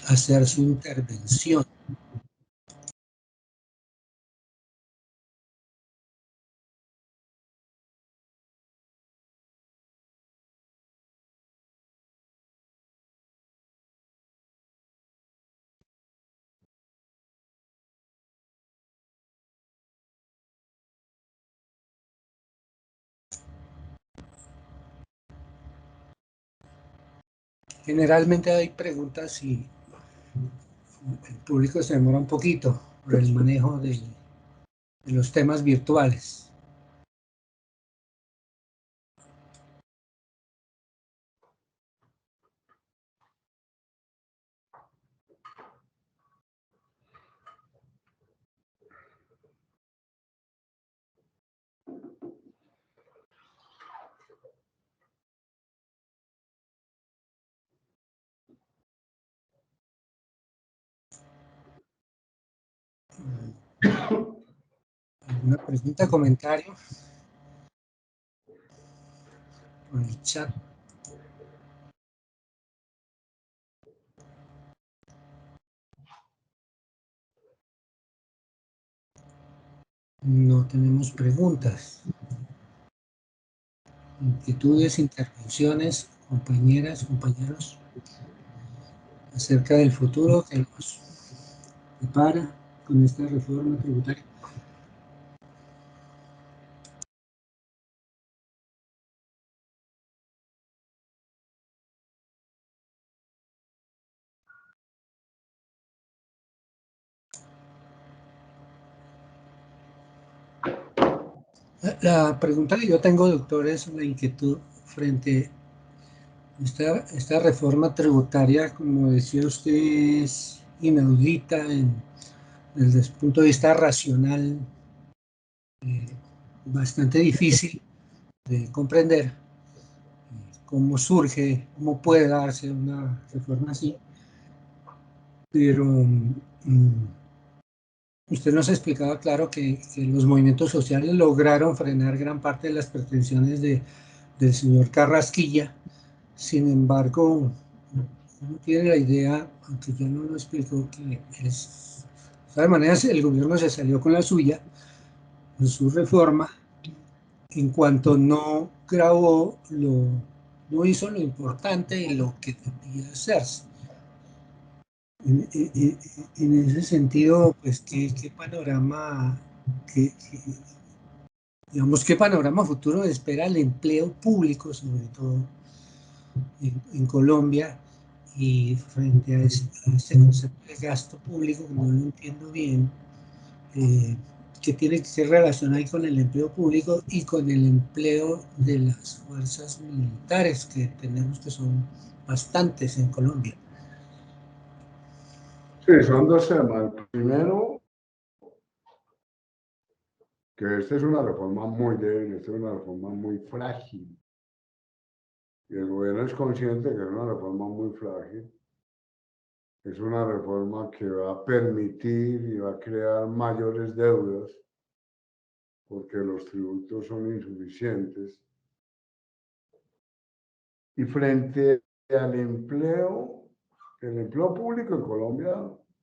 hacer su intervención. Generalmente hay preguntas y el público se demora un poquito por el manejo de los temas virtuales. ¿Alguna pregunta, comentario por el chat? No tenemos preguntas. Inquietudes, intervenciones, compañeras, compañeros, acerca del futuro que nos prepara con esta reforma tributaria. La pregunta que yo tengo, doctor, es la inquietud frente a esta reforma tributaria, como decía usted, es inaudita desde el punto de vista racional, bastante difícil de comprender cómo surge, cómo puede darse una reforma así, pero usted nos explicaba, claro, que los movimientos sociales lograron frenar gran parte de las pretensiones del señor Carrasquilla. Sin embargo, uno tiene la idea, aunque ya no lo explicó, que es, de todas maneras el gobierno se salió con la suya, con su reforma, en cuanto no grabó, no hizo lo importante y lo que debía hacerse. En ese sentido, pues, ¿qué panorama, digamos, qué panorama futuro espera el empleo público, sobre todo en Colombia, y frente a este concepto de gasto público, que no lo entiendo bien, que tiene que ser relacionado con el empleo público y con el empleo de las fuerzas militares, que tenemos que son bastantes en Colombia? Sí, son dos temas. Primero, que esta es una reforma muy débil, esta es una reforma muy frágil. Y el gobierno es consciente que es una reforma muy frágil. Es una reforma que va a permitir y va a crear mayores deudas porque los tributos son insuficientes. Y frente al empleo, el empleo público en Colombia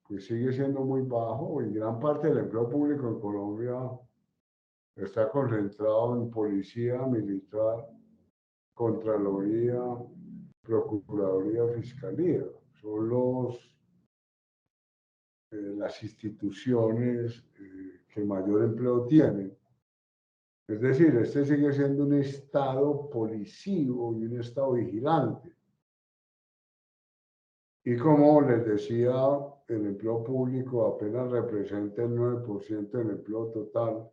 pues sigue siendo muy bajo y gran parte del empleo público en Colombia está concentrado en policía, militar, contraloría, procuraduría, fiscalía. Son las instituciones que mayor empleo tienen. Es decir, este sigue siendo un Estado policío y un Estado vigilante. Y como les decía, el empleo público apenas representa el 9% del empleo total.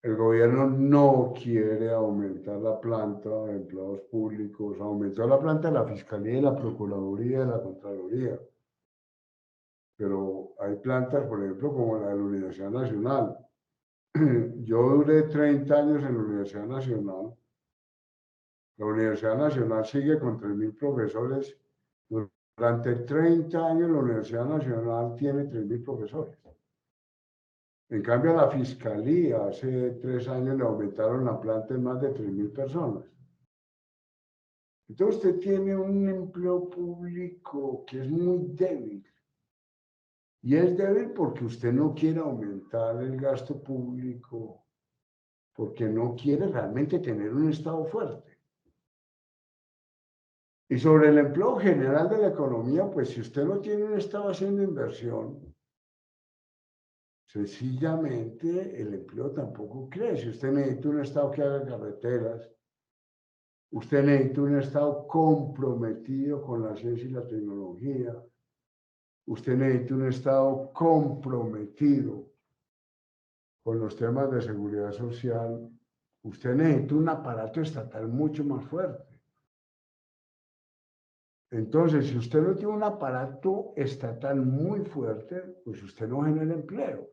El gobierno no quiere aumentar la planta de empleados públicos, aumentó la planta de la Fiscalía y la Procuraduría y la Contraloría. Pero hay plantas, por ejemplo, como la de la Universidad Nacional. Yo duré 30 años en la Universidad Nacional. La Universidad Nacional sigue con 3.000 profesores. Durante 30 años la Universidad Nacional tiene 3.000 profesores. En cambio, a la Fiscalía hace 3 años le aumentaron la planta en más de 3.000 personas. Entonces usted tiene un empleo público que es muy débil. Y es débil porque usted no quiere aumentar el gasto público, porque no quiere realmente tener un Estado fuerte. Y sobre el empleo general de la economía, pues si usted no tiene un Estado haciendo inversión, sencillamente el empleo tampoco crece. Usted necesita un Estado que haga carreteras, usted necesita un Estado comprometido con la ciencia y la tecnología, usted necesita un Estado comprometido con los temas de seguridad social, usted necesita un aparato estatal mucho más fuerte. Entonces, si usted no tiene un aparato estatal muy fuerte, pues usted no genera empleo.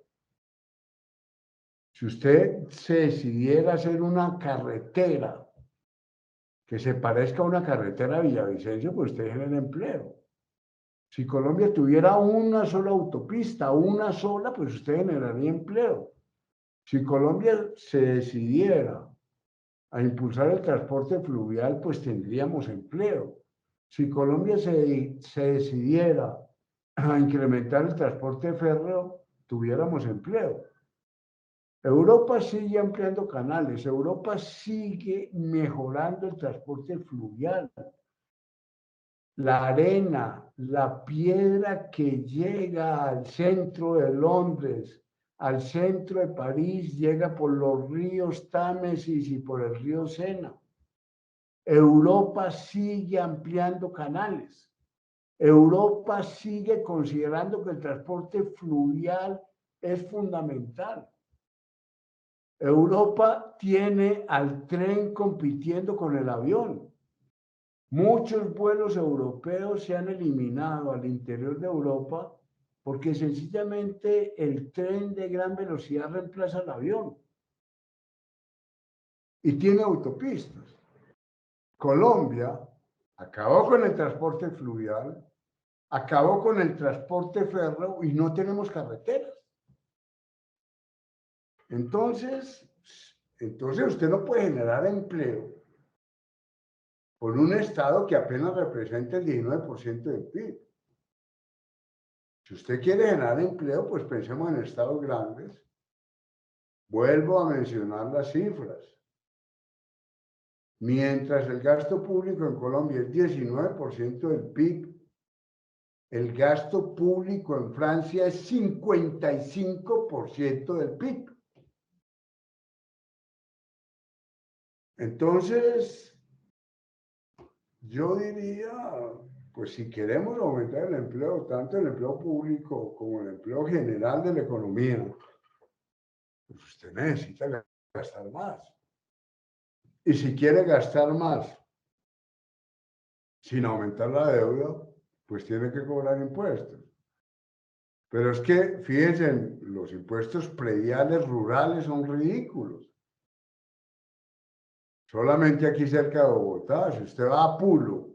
Si usted se decidiera hacer una carretera que se parezca a una carretera Villavicencio, pues usted genera empleo. Si Colombia tuviera una sola autopista, una sola, pues usted generaría empleo. Si Colombia se decidiera a impulsar el transporte fluvial, pues tendríamos empleo. Si Colombia se decidiera a incrementar el transporte férreo, tuviéramos empleo. Europa sigue ampliando canales, Europa sigue mejorando el transporte fluvial. La arena, la piedra que llega al centro de Londres, al centro de París, llega por los ríos Támesis y por el río Sena. Europa sigue ampliando canales. Europa sigue considerando que el transporte fluvial es fundamental. Europa tiene al tren compitiendo con el avión. Muchos vuelos europeos se han eliminado al interior de Europa porque sencillamente el tren de gran velocidad reemplaza al avión y tiene autopistas. Colombia acabó con el transporte fluvial, acabó con el transporte férreo y no tenemos carreteras. Entonces usted no puede generar empleo por un Estado que apenas representa el 19% del PIB. Si usted quiere generar empleo, pues pensemos en estados grandes. Vuelvo a mencionar las cifras. Mientras el gasto público en Colombia es 19% del PIB, el gasto público en Francia es 55% del PIB. Entonces, yo diría, pues si queremos aumentar el empleo, tanto el empleo público como el empleo general de la economía, pues usted necesita gastar más. Y si quiere gastar más sin aumentar la deuda, pues tiene que cobrar impuestos. Pero es que, fíjense, los impuestos prediales rurales son ridículos. Solamente aquí cerca de Bogotá, si usted va a Pulo,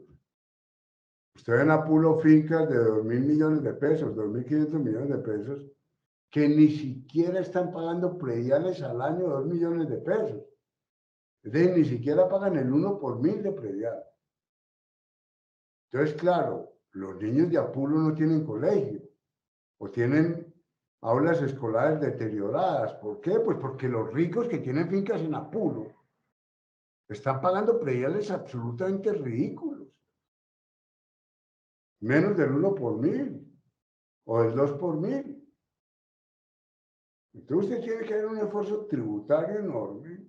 usted ve en Apulo fincas de 2.000 millones de pesos, 2.500 millones de pesos, que ni siquiera están pagando prediales al año 2 millones de pesos. Es decir, ni siquiera pagan el 1 por 1000 de predial. Entonces, claro, los niños de Apulo no tienen colegio o tienen aulas escolares deterioradas. ¿Por qué? Pues porque los ricos que tienen fincas en Apulo están pagando prediales absolutamente ridículos. Menos del 1 por 1000 o del 2 por 1000. Entonces usted tiene que hacer un esfuerzo tributario enorme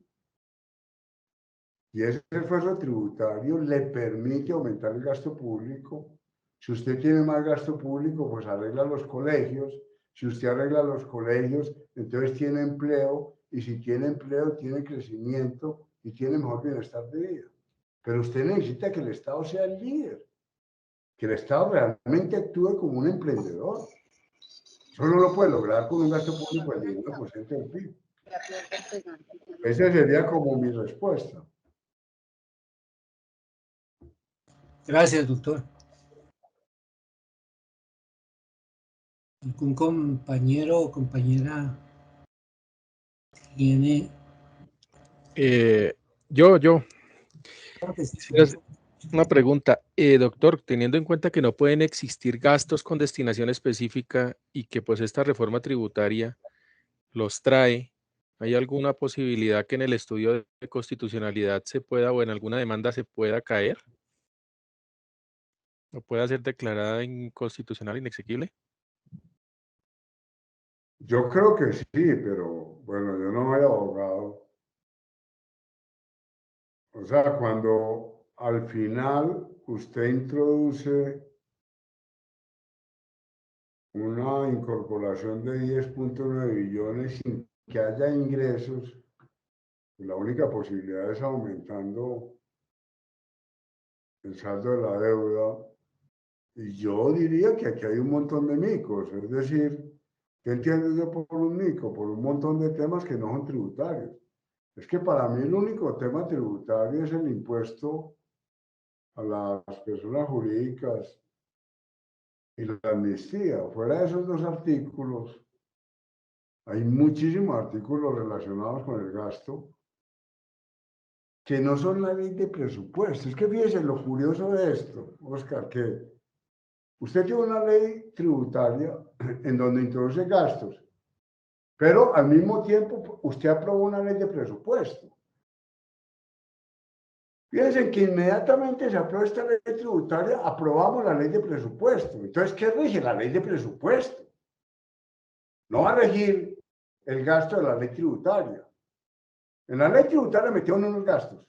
y ese esfuerzo tributario le permite aumentar el gasto público. Si usted tiene más gasto público, pues arregla los colegios. Si usted arregla los colegios, entonces tiene empleo y si tiene empleo, tiene crecimiento y tiene mejor bienestar de vida. Pero usted necesita que el Estado sea el líder, que el Estado realmente actúe como un emprendedor. Eso no lo puede lograr con un gasto público del 19% del PIB. Esa sería como mi respuesta. Gracias, doctor. ¿Algún compañero o compañera tiene? Yo. Claro que sí, Quisiera, Una pregunta, doctor, teniendo en cuenta que no pueden existir gastos con destinación específica y que pues esta reforma tributaria los trae, ¿hay alguna posibilidad que en el estudio de constitucionalidad se pueda o en alguna demanda se pueda caer? ¿O pueda ser declarada inconstitucional, inexequible? Yo creo que sí, pero bueno, yo no soy abogado. O sea, cuando al final usted introduce una incorporación de 10.9 billones sin que haya ingresos, la única posibilidad es aumentando el saldo de la deuda. Y yo diría que aquí hay un montón de micos, es decir, ¿qué entiendo yo por un mico? Por un montón de temas que no son tributarios. Es que para mí el único tema tributario es el impuesto a las personas jurídicas y la amnistía. Fuera de esos dos artículos, hay muchísimos artículos relacionados con el gasto que no son la ley de presupuesto. Es que fíjese lo curioso de esto, Oscar, que usted tiene una ley tributaria en donde introduce gastos, pero al mismo tiempo usted aprobó una ley de presupuesto. Fíjense que inmediatamente se aprobó esta ley tributaria, aprobamos la ley de presupuesto. Entonces, ¿qué rige la ley de presupuesto? No va a regir el gasto de la ley tributaria. En la ley tributaria metieron unos gastos,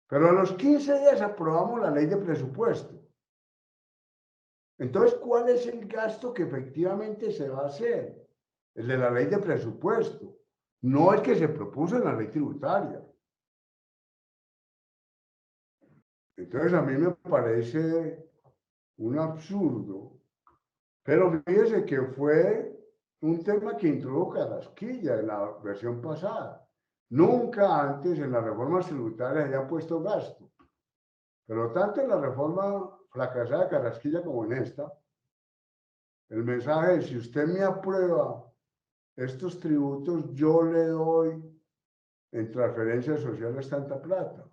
pero a los 15 días aprobamos la ley de presupuesto. Entonces, ¿cuál es el gasto que efectivamente se va a hacer? El de la ley de presupuesto, no el que se propuso en la ley tributaria. Entonces, a mí me parece un absurdo, pero fíjese que fue un tema que introdujo Carrasquilla en la versión pasada. Nunca antes en las reformas tributarias había puesto gasto, pero tanto en la reforma fracasada de Carrasquilla como en esta, el mensaje es: si usted me aprueba estos tributos, yo le doy en transferencias sociales tanta plata.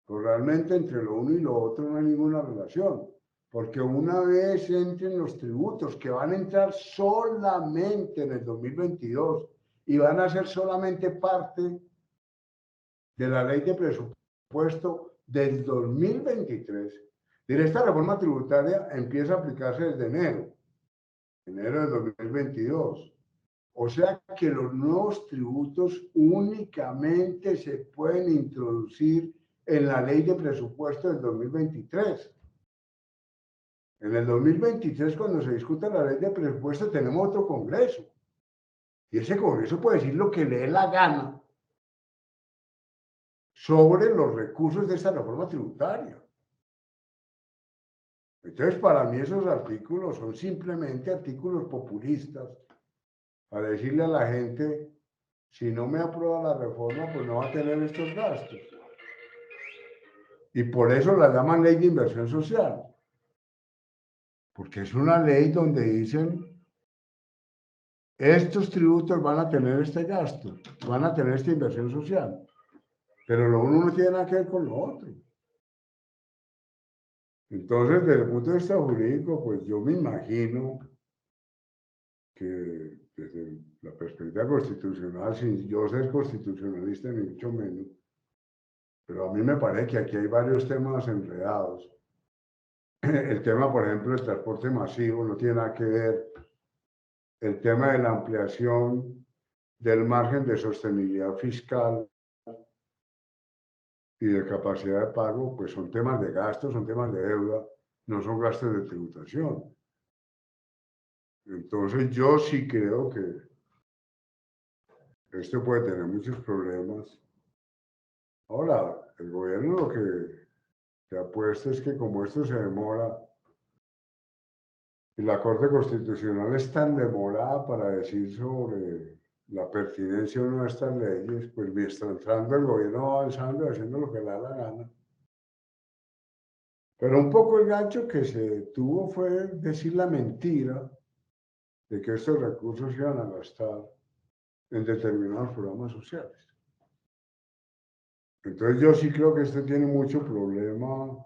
Pero realmente entre lo uno y lo otro no hay ninguna relación, porque una vez entren los tributos, que van a entrar solamente en el 2022 y van a ser solamente parte de la ley de presupuesto del 2023, esta reforma tributaria empieza a aplicarse desde enero del 2022. O sea que los nuevos tributos únicamente se pueden introducir en la ley de presupuesto del 2023. En el 2023, cuando se discuta la ley de presupuesto, tenemos otro Congreso. Y ese Congreso puede decir lo que le dé la gana sobre los recursos de esta reforma tributaria. Entonces, para mí esos artículos son simplemente artículos populistas para decirle a la gente: si no me aprueba la reforma, pues no va a tener estos gastos. Y por eso la llaman ley de inversión social. Porque es una ley donde dicen: estos tributos van a tener este gasto, van a tener esta inversión social. Pero lo uno no tiene nada que ver con lo otro. Entonces, desde el punto de vista jurídico, pues yo me imagino que desde la perspectiva constitucional, sin yo ser constitucionalista ni mucho menos, pero a mí me parece que aquí hay varios temas enredados. El tema, por ejemplo, del transporte masivo no tiene nada que ver. El tema de la ampliación del margen de sostenibilidad fiscal y de capacidad de pago, pues son temas de gasto, son temas de deuda, no son gastos de tributación. Entonces yo sí creo que esto puede tener muchos problemas. Ahora, el gobierno lo que ha puesto es que como esto se demora, y la Corte Constitucional es tan demorada para decir sobre la pertinencia o no de estas leyes, pues mientras entrando el gobierno va avanzando y haciendo lo que le da la gana. Pero un poco el gancho que se tuvo fue decir la mentira de que estos recursos se iban a gastar en determinados programas sociales. Entonces yo sí creo que esto tiene mucho problema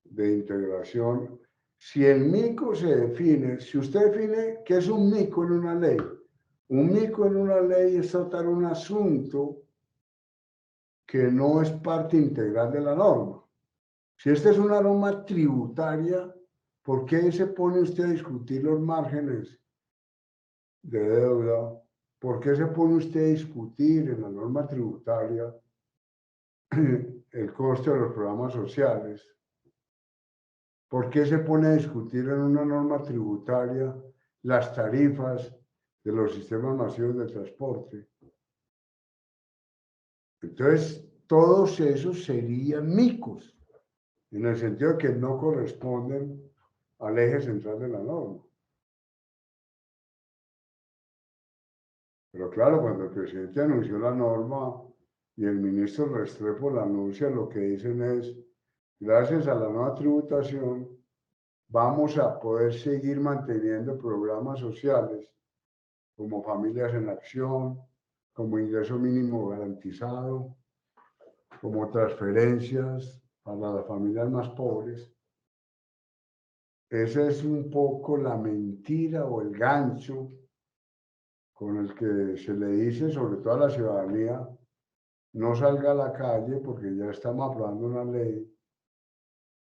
de integración. Si el mico se define, si usted define qué es un mico en una ley, un mico en una ley es tratar un asunto que no es parte integral de la norma. Si esta es una norma tributaria, ¿por qué se pone usted a discutir los márgenes de deuda? ¿Por qué se pone usted a discutir en la norma tributaria el coste de los programas sociales? ¿Por qué se pone a discutir en una norma tributaria las tarifas de los sistemas masivos de transporte? Entonces, todos esos serían micos, en el sentido de que no corresponden al eje central de la norma. Pero claro, cuando el presidente anunció la norma y el ministro Restrepo la anuncia, lo que dicen es, gracias a la nueva tributación, vamos a poder seguir manteniendo programas sociales como Familias en Acción, como ingreso mínimo garantizado, como transferencias para las familias más pobres. Esa es un poco la mentira o el gancho con el que se le dice, sobre todo a la ciudadanía, no salga a la calle porque ya estamos aprobando una ley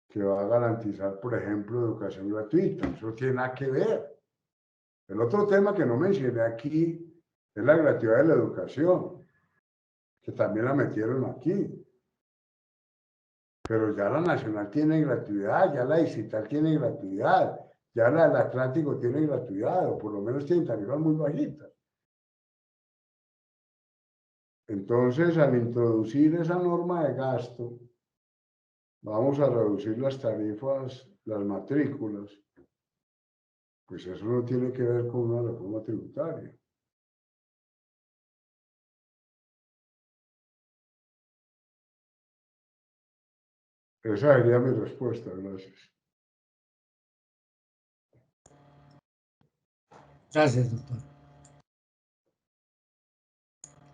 que va a garantizar, por ejemplo, educación gratuita. Eso no tiene nada que ver. El otro tema que no mencioné aquí es la gratuidad de la educación, que también la metieron aquí. Pero ya la nacional tiene gratuidad, ya la distrital tiene gratuidad, ya la del Atlántico tiene gratuidad, o por lo menos tiene tarifas muy bajitas. Entonces, al introducir esa norma de gasto, vamos a reducir las tarifas, las matrículas, pues eso no tiene que ver con una reforma tributaria. Esa sería mi respuesta, gracias. Gracias, doctor.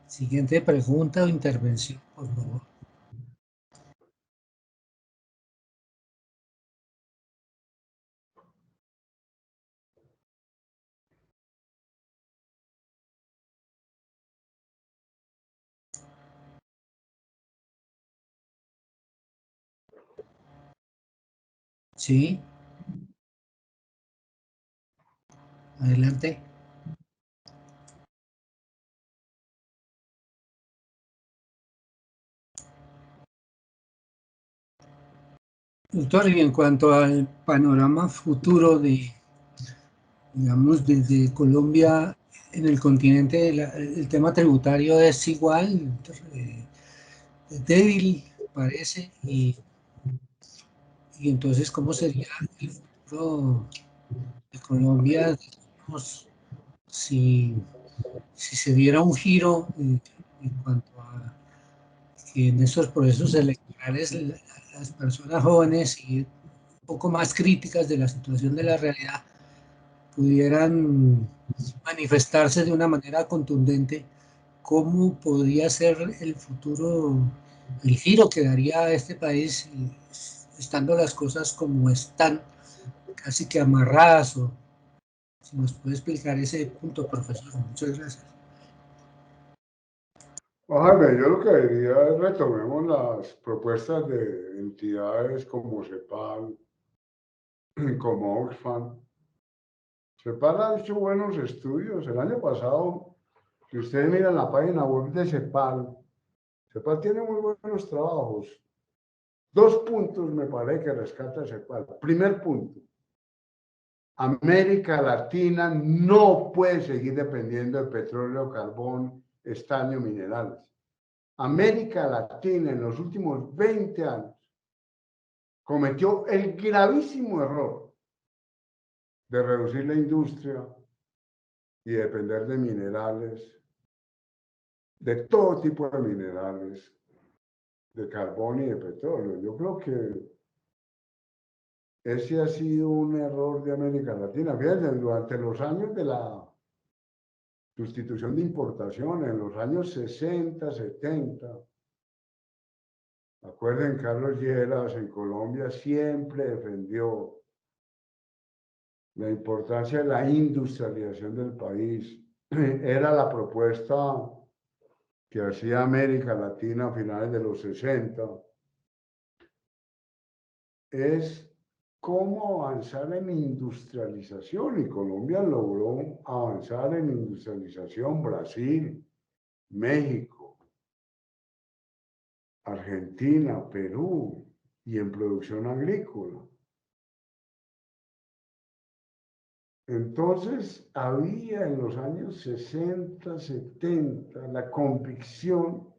Siguiente pregunta o intervención, por favor. Sí, adelante. Doctor, y en cuanto al panorama futuro de, digamos, desde Colombia en el continente, el tema tributario es igual, débil, parece, y entonces, ¿cómo sería el futuro de Colombia, digamos, si se diera un giro en cuanto a que en esos procesos electorales las personas jóvenes y un poco más críticas de la situación de la realidad pudieran manifestarse de una manera contundente? ¿Cómo podría ser el futuro, el giro que daría a este país estando las cosas como están, casi que amarradas? O si nos puede explicar ese punto, profesor. Muchas gracias. Jaime, yo lo que diría es retomemos las propuestas de entidades como CEPAL, como Oxfam. CEPAL ha hecho buenos estudios. El año pasado, si ustedes miran la página web de CEPAL, CEPAL tiene muy buenos trabajos. 2 puntos me parece que rescata CEPAL. Primer punto, América Latina no puede seguir dependiendo de petróleo, carbón, estaño, minerales. América Latina en los últimos 20 años cometió el gravísimo error de reducir la industria y depender de minerales, de todo tipo de minerales, de carbón y de petróleo. Yo creo que ese ha sido un error de América Latina. Fíjense, durante los años de la sustitución de importación, en los años 60, 70, Acuerden, Carlos Lleras en Colombia siempre defendió la importancia de la industrialización del país. Era la propuesta que hacía América Latina a finales de los 60. Es cómo avanzar en industrialización, y Colombia logró avanzar en industrialización, Brasil, México, Argentina, Perú, y en producción agrícola. Entonces, había en los años 60, 70 la convicción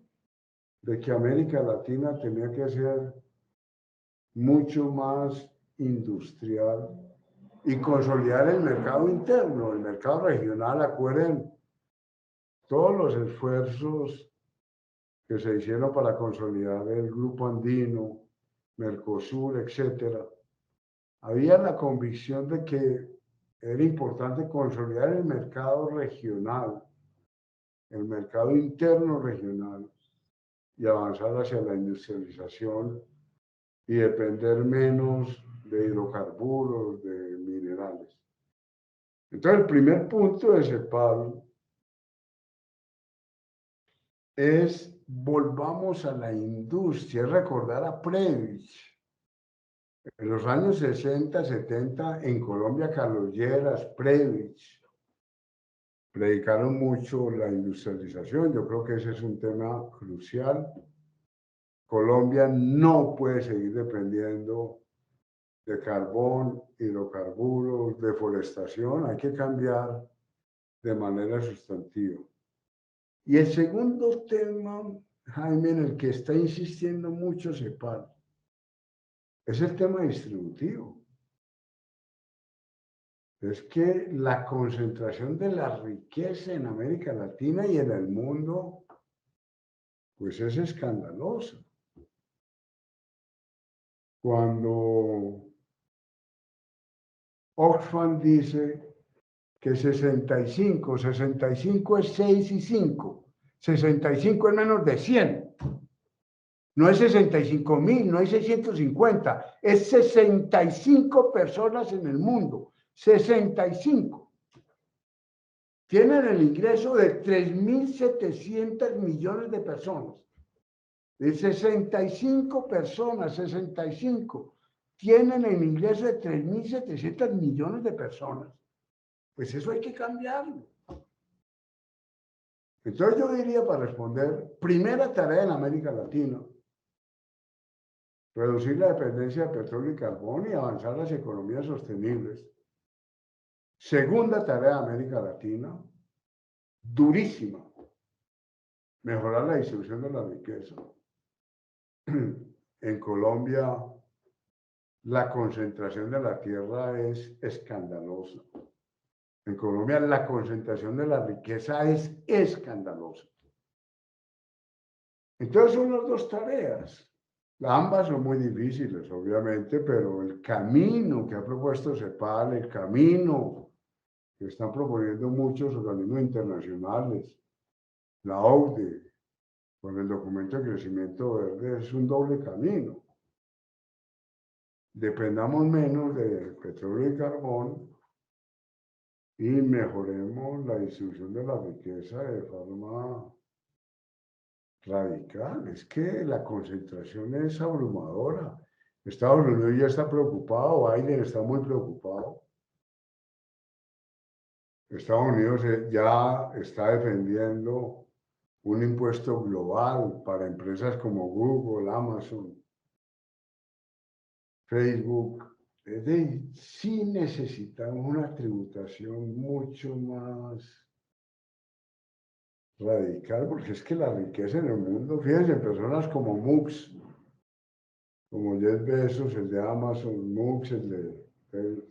de que América Latina tenía que ser mucho más industrial y consolidar el mercado interno, el mercado regional. Acuerden todos los esfuerzos que se hicieron para consolidar el Grupo Andino, Mercosur, etcétera. Había la convicción de que era importante consolidar el mercado regional, el mercado interno regional, y avanzar hacia la industrialización y depender menos de hidrocarburos, de minerales. Entonces, el primer punto de CEPAL es volvamos a la industria, es recordar a Previch. En los años 60, 70, en Colombia, Carlos Lleras, Previch, predicaron mucho la industrialización. Yo creo que ese es un tema crucial. Colombia no puede seguir dependiendo de carbón, hidrocarburos, deforestación. Hay que cambiar de manera sustantiva. Y el segundo tema, Jaime, en el que está insistiendo mucho CEPAL, es el tema distributivo. Es que la concentración de la riqueza en América Latina y en el mundo, pues es escandalosa. Cuando Oxfam dice que 65 es 6 y 5, 65 es menos de 100. No es 65.000, no es 650, es 65 personas en el mundo, 65. Tienen el ingreso de 3.700 millones de personas. De 65 personas, 65, tienen el ingreso de 3.700 millones de personas. Pues eso hay que cambiarlo. Entonces yo diría, para responder, primera tarea en América Latina, reducir la dependencia de petróleo y carbón y avanzar las economías sostenibles. Segunda tarea de América Latina, durísima, mejorar la distribución de la riqueza. En Colombia, la concentración de la tierra es escandalosa. En Colombia, la concentración de la riqueza es escandalosa. Entonces son las dos tareas. Ambas son muy difíciles, obviamente, pero el camino que ha propuesto CEPAL, el camino que están proponiendo muchos organismos internacionales, la OCDE, con el documento de crecimiento verde, es un doble camino. Dependamos menos de petróleo y carbón y mejoremos la distribución de la riqueza de forma radical. Es que la concentración es abrumadora. Estados Unidos ya está preocupado, Biden está muy preocupado. Estados Unidos ya está defendiendo un impuesto global para empresas como Google, Amazon, Facebook. Es decir, sí necesitamos una tributación mucho más radical, porque es que la riqueza en el mundo, fíjense, personas como Musk, como Jeff Bezos, el de Amazon, Musk, el de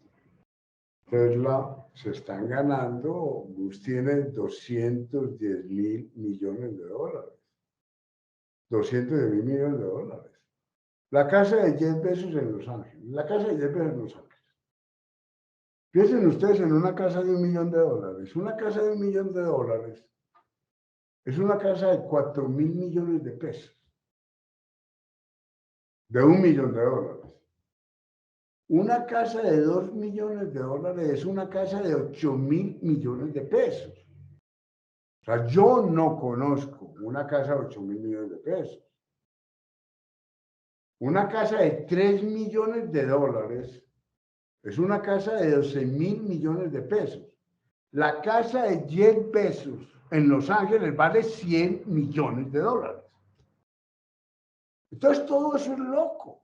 Tesla, se están ganando. Musk tiene 210.000 millones de dólares. 210.000 millones de dólares. La casa de Jeff Bezos en Los Ángeles. La casa de Jeff Bezos en Los Ángeles. Piensen ustedes en una casa de $1 millón. Una casa de $1 millón es una casa de 4.000 millones de pesos. de $1 millón. Una casa de $2 millones es una casa de 8.000 millones de pesos. O sea, yo no conozco una casa de 8.000 millones de pesos. Una casa de $3 millones es una casa de 12.000 millones de pesos. La casa de Jeff Bezos en Los Ángeles vale $100 millones. Entonces todo eso es loco,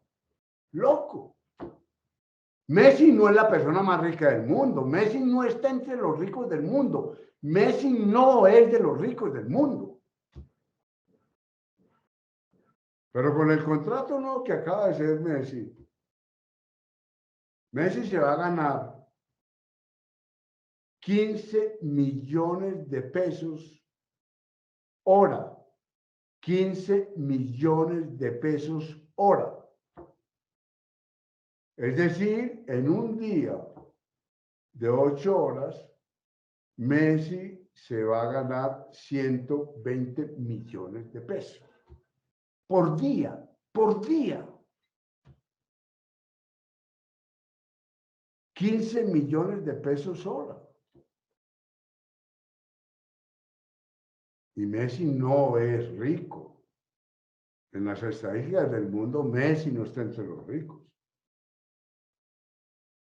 loco. Messi no es la persona más rica del mundo. Messi no está entre los ricos del mundo. Messi no es de los ricos del mundo. Pero con el contrato nuevo que acaba de hacer Messi, Messi se va a ganar 15 millones de pesos hora. 15 millones de pesos hora. Es decir, en un día de 8 horas, Messi se va a ganar 120 millones de pesos. Por día, por día. 15 millones de pesos hora. Y Messi no es rico. En las estadísticas del mundo, Messi no está entre los ricos.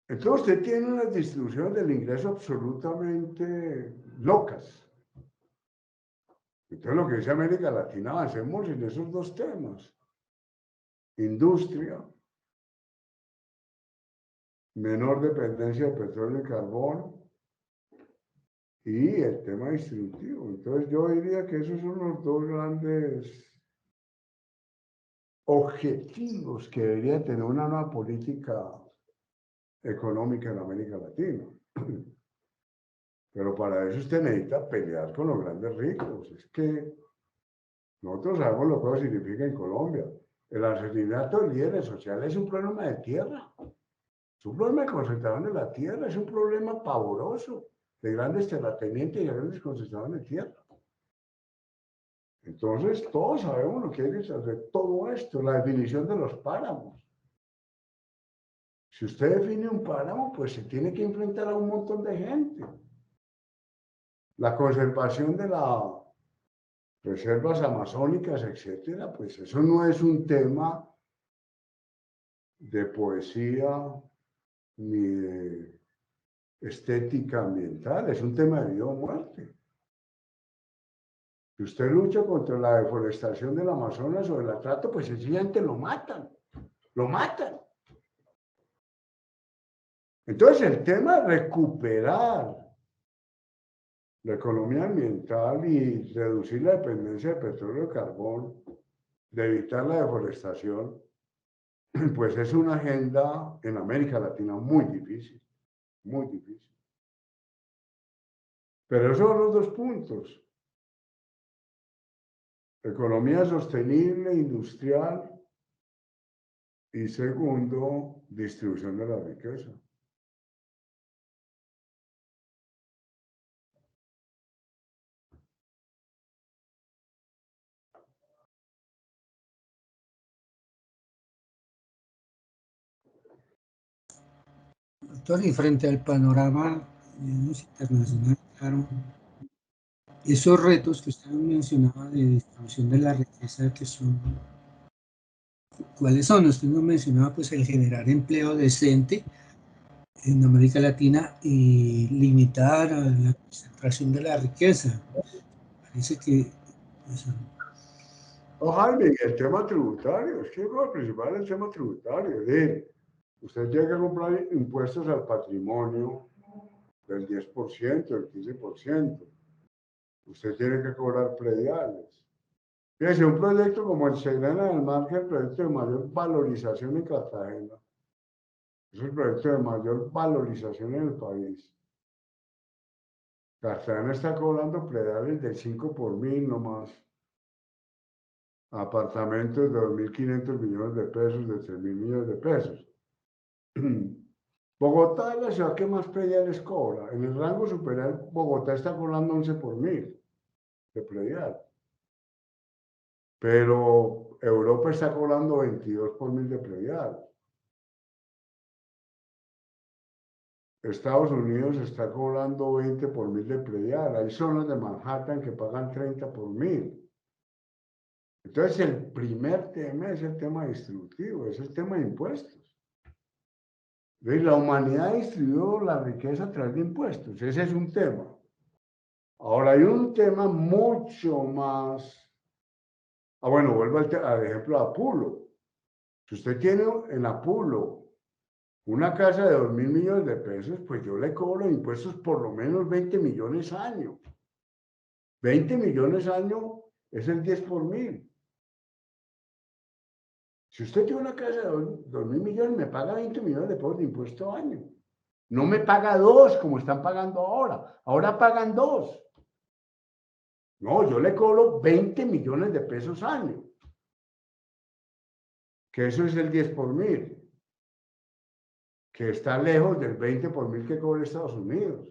Entonces usted tiene unas distribuciones del ingreso absolutamente locas. Entonces lo que dice América Latina, avancemos en esos dos temas. Industria, menor dependencia de petróleo y carbón y el tema distributivo. Entonces yo diría que esos son los dos grandes objetivos que debería tener una nueva política económica en América Latina. Pero para eso usted necesita pelear con los grandes ricos. Es que nosotros sabemos lo que eso significa en Colombia. El asesinato de líderes sociales es un problema de tierra. Es un problema de concentración de la tierra. Es un problema pavoroso de grandes terratenientes y de grandes concentraciones de tierra. Entonces, todos sabemos lo que hay que hacer. Todo esto, la definición de los páramos. Si usted define un páramo, pues se tiene que enfrentar a un montón de gente. La conservación de las reservas amazónicas, etcétera, pues eso no es un tema de poesía ni de estética ambiental, es un tema de vida o muerte. Si usted lucha contra la deforestación del Amazonas o el atrato, pues sencillamente lo matan, lo matan. Entonces el tema de recuperar la economía ambiental y reducir la dependencia de petróleo y carbón, de evitar la deforestación, pues es una agenda en América Latina muy difícil, muy difícil. Pero esos son los dos puntos. Economía sostenible, industrial y segundo, distribución de la riqueza. Doctor, y frente al panorama internacional, claro, esos retos que usted mencionaba de distribución de la riqueza, que son, ¿cuáles son? Usted nos mencionaba pues el generar empleo decente en América Latina y limitar a la concentración de la riqueza. Parece que pues, Jaime, el tema tributario, es que lo principal es el tema tributario. Es decir, usted tiene que comprar impuestos al patrimonio del 10%, del 15%. Usted tiene que cobrar prediales. Fíjese, un proyecto como el Serena del Mar, que es el proyecto de mayor valorización en Cartagena, es el proyecto de mayor valorización en el país. Cartagena está cobrando prediales del 5 por 1000 nomás. Apartamentos de 2.500 millones de pesos, de 3.000 millones de pesos. Bogotá es la ciudad que más prediales cobra. En el rango superior, Bogotá está cobrando 11 por 1000 de predial. Pero Europa está cobrando 22 por mil de predial. Estados Unidos está cobrando 20 por mil de predial. Hay zonas de Manhattan que pagan 30 por mil. Entonces, el primer tema es el tema distributivo, es el tema de impuestos. ¿Ves? La humanidad distribuyó la riqueza a través de impuestos. Ese es un tema. Ahora, hay un tema mucho más... bueno, vuelvo al ejemplo de Apulo. Si usted tiene en Apulo una casa de 2.000 millones de pesos, pues yo le cobro impuestos por lo menos 20 millones año. 20 millones año es el 10 por mil. Si usted tiene una casa de 2.000 millones, me paga 20 millones de pesos de impuesto año. No me paga 2 como están pagando ahora. Ahora pagan 2. No, yo le cobro 20 millones de pesos año. Que eso es el 10 por mil. Que está lejos del 20 por mil que cobra Estados Unidos.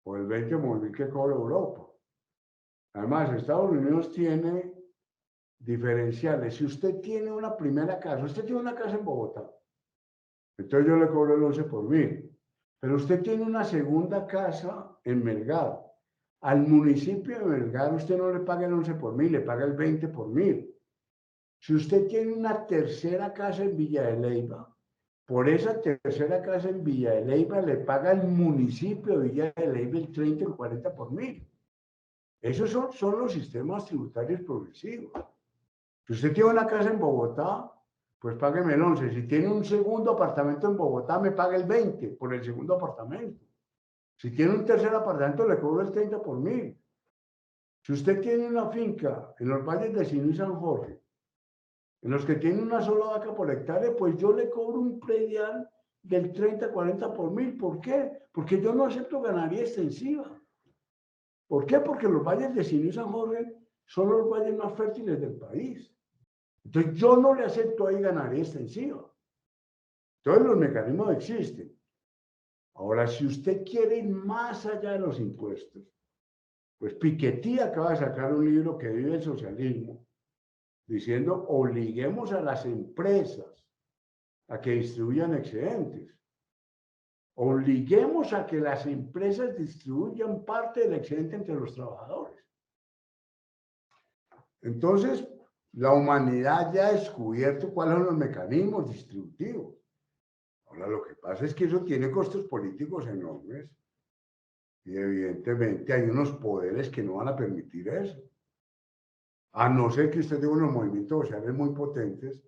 O el 20 por mil que cobra Europa. Además, Estados Unidos tiene diferenciales. Si usted tiene una primera casa, usted tiene una casa en Bogotá, entonces yo le cobro el 11 por mil. Pero usted tiene una segunda casa en Melgar. Al municipio de Melgar usted no le paga el 11 por mil, le paga el 20 por mil. Si usted tiene una tercera casa en Villa de Leyva, por esa tercera casa en Villa de Leyva le paga el municipio de Villa de Leyva el 30 y el 40 por mil. Esos son los sistemas tributarios progresivos. Si usted tiene una casa en Bogotá, pues págueme el 11. Si tiene un segundo apartamento en Bogotá, me paga el 20 por el segundo apartamento. Si tiene un tercer apartamento, le cobro el 30 por mil. Si usted tiene una finca en los valles de Sinú y San Jorge, en los que tiene una sola vaca por hectárea, pues yo le cobro un predial del 30-40 por mil. ¿Por qué? Porque yo no acepto ganadería extensiva. ¿Por qué? Porque los valles de Sinú y San Jorge son los valles más fértiles del país. Entonces yo no le acepto ahí ganadería extensiva. Entonces los mecanismos existen. Ahora, si usted quiere ir más allá de los impuestos, pues Piketty acaba de sacar un libro que vive el socialismo, diciendo obliguemos a las empresas a que distribuyan excedentes. Obliguemos a que las empresas distribuyan parte del excedente entre los trabajadores. Entonces, la humanidad ya ha descubierto cuáles son los mecanismos distributivos. Ahora, lo que pasa es que eso tiene costos políticos enormes y evidentemente hay unos poderes que no van a permitir eso. A no ser que usted tenga unos movimientos sociales muy potentes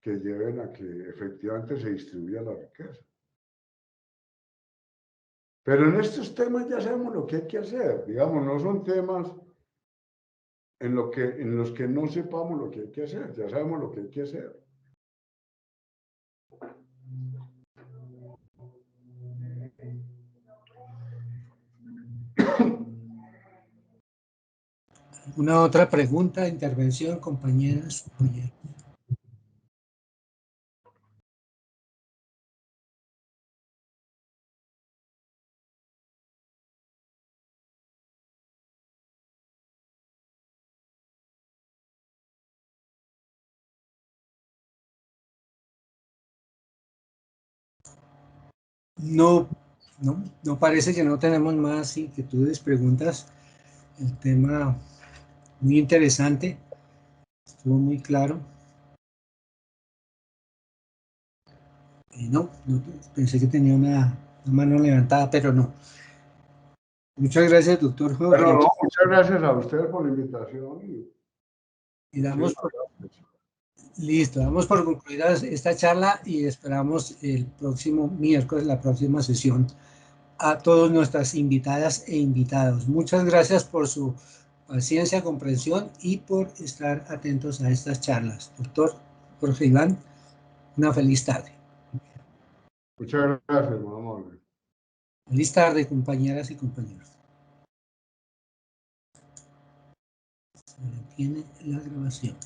que lleven a que efectivamente se distribuya la riqueza. Pero en estos temas ya sabemos lo que hay que hacer. Digamos, no son temas en los que no sepamos lo que hay que hacer. Ya sabemos lo que hay que hacer. ¿Alguna otra pregunta, intervención, compañeras, compañeros? No, no parece que no tenemos más inquietudes, preguntas. El tema muy interesante, estuvo muy claro. No, pensé que tenía una mano levantada, pero no. Muchas gracias, doctor Jorge. Bueno, no, muchas gracias a ustedes por la invitación. Y damos por, listo, damos por concluida esta charla y esperamos el próximo miércoles, la próxima sesión, a todas nuestras invitadas e invitados. Muchas gracias por su paciencia, comprensión y por estar atentos a estas charlas. Doctor Jorge Iván, una feliz tarde. Muchas gracias, mamá. Feliz tarde, compañeras y compañeros. Se detiene la grabación.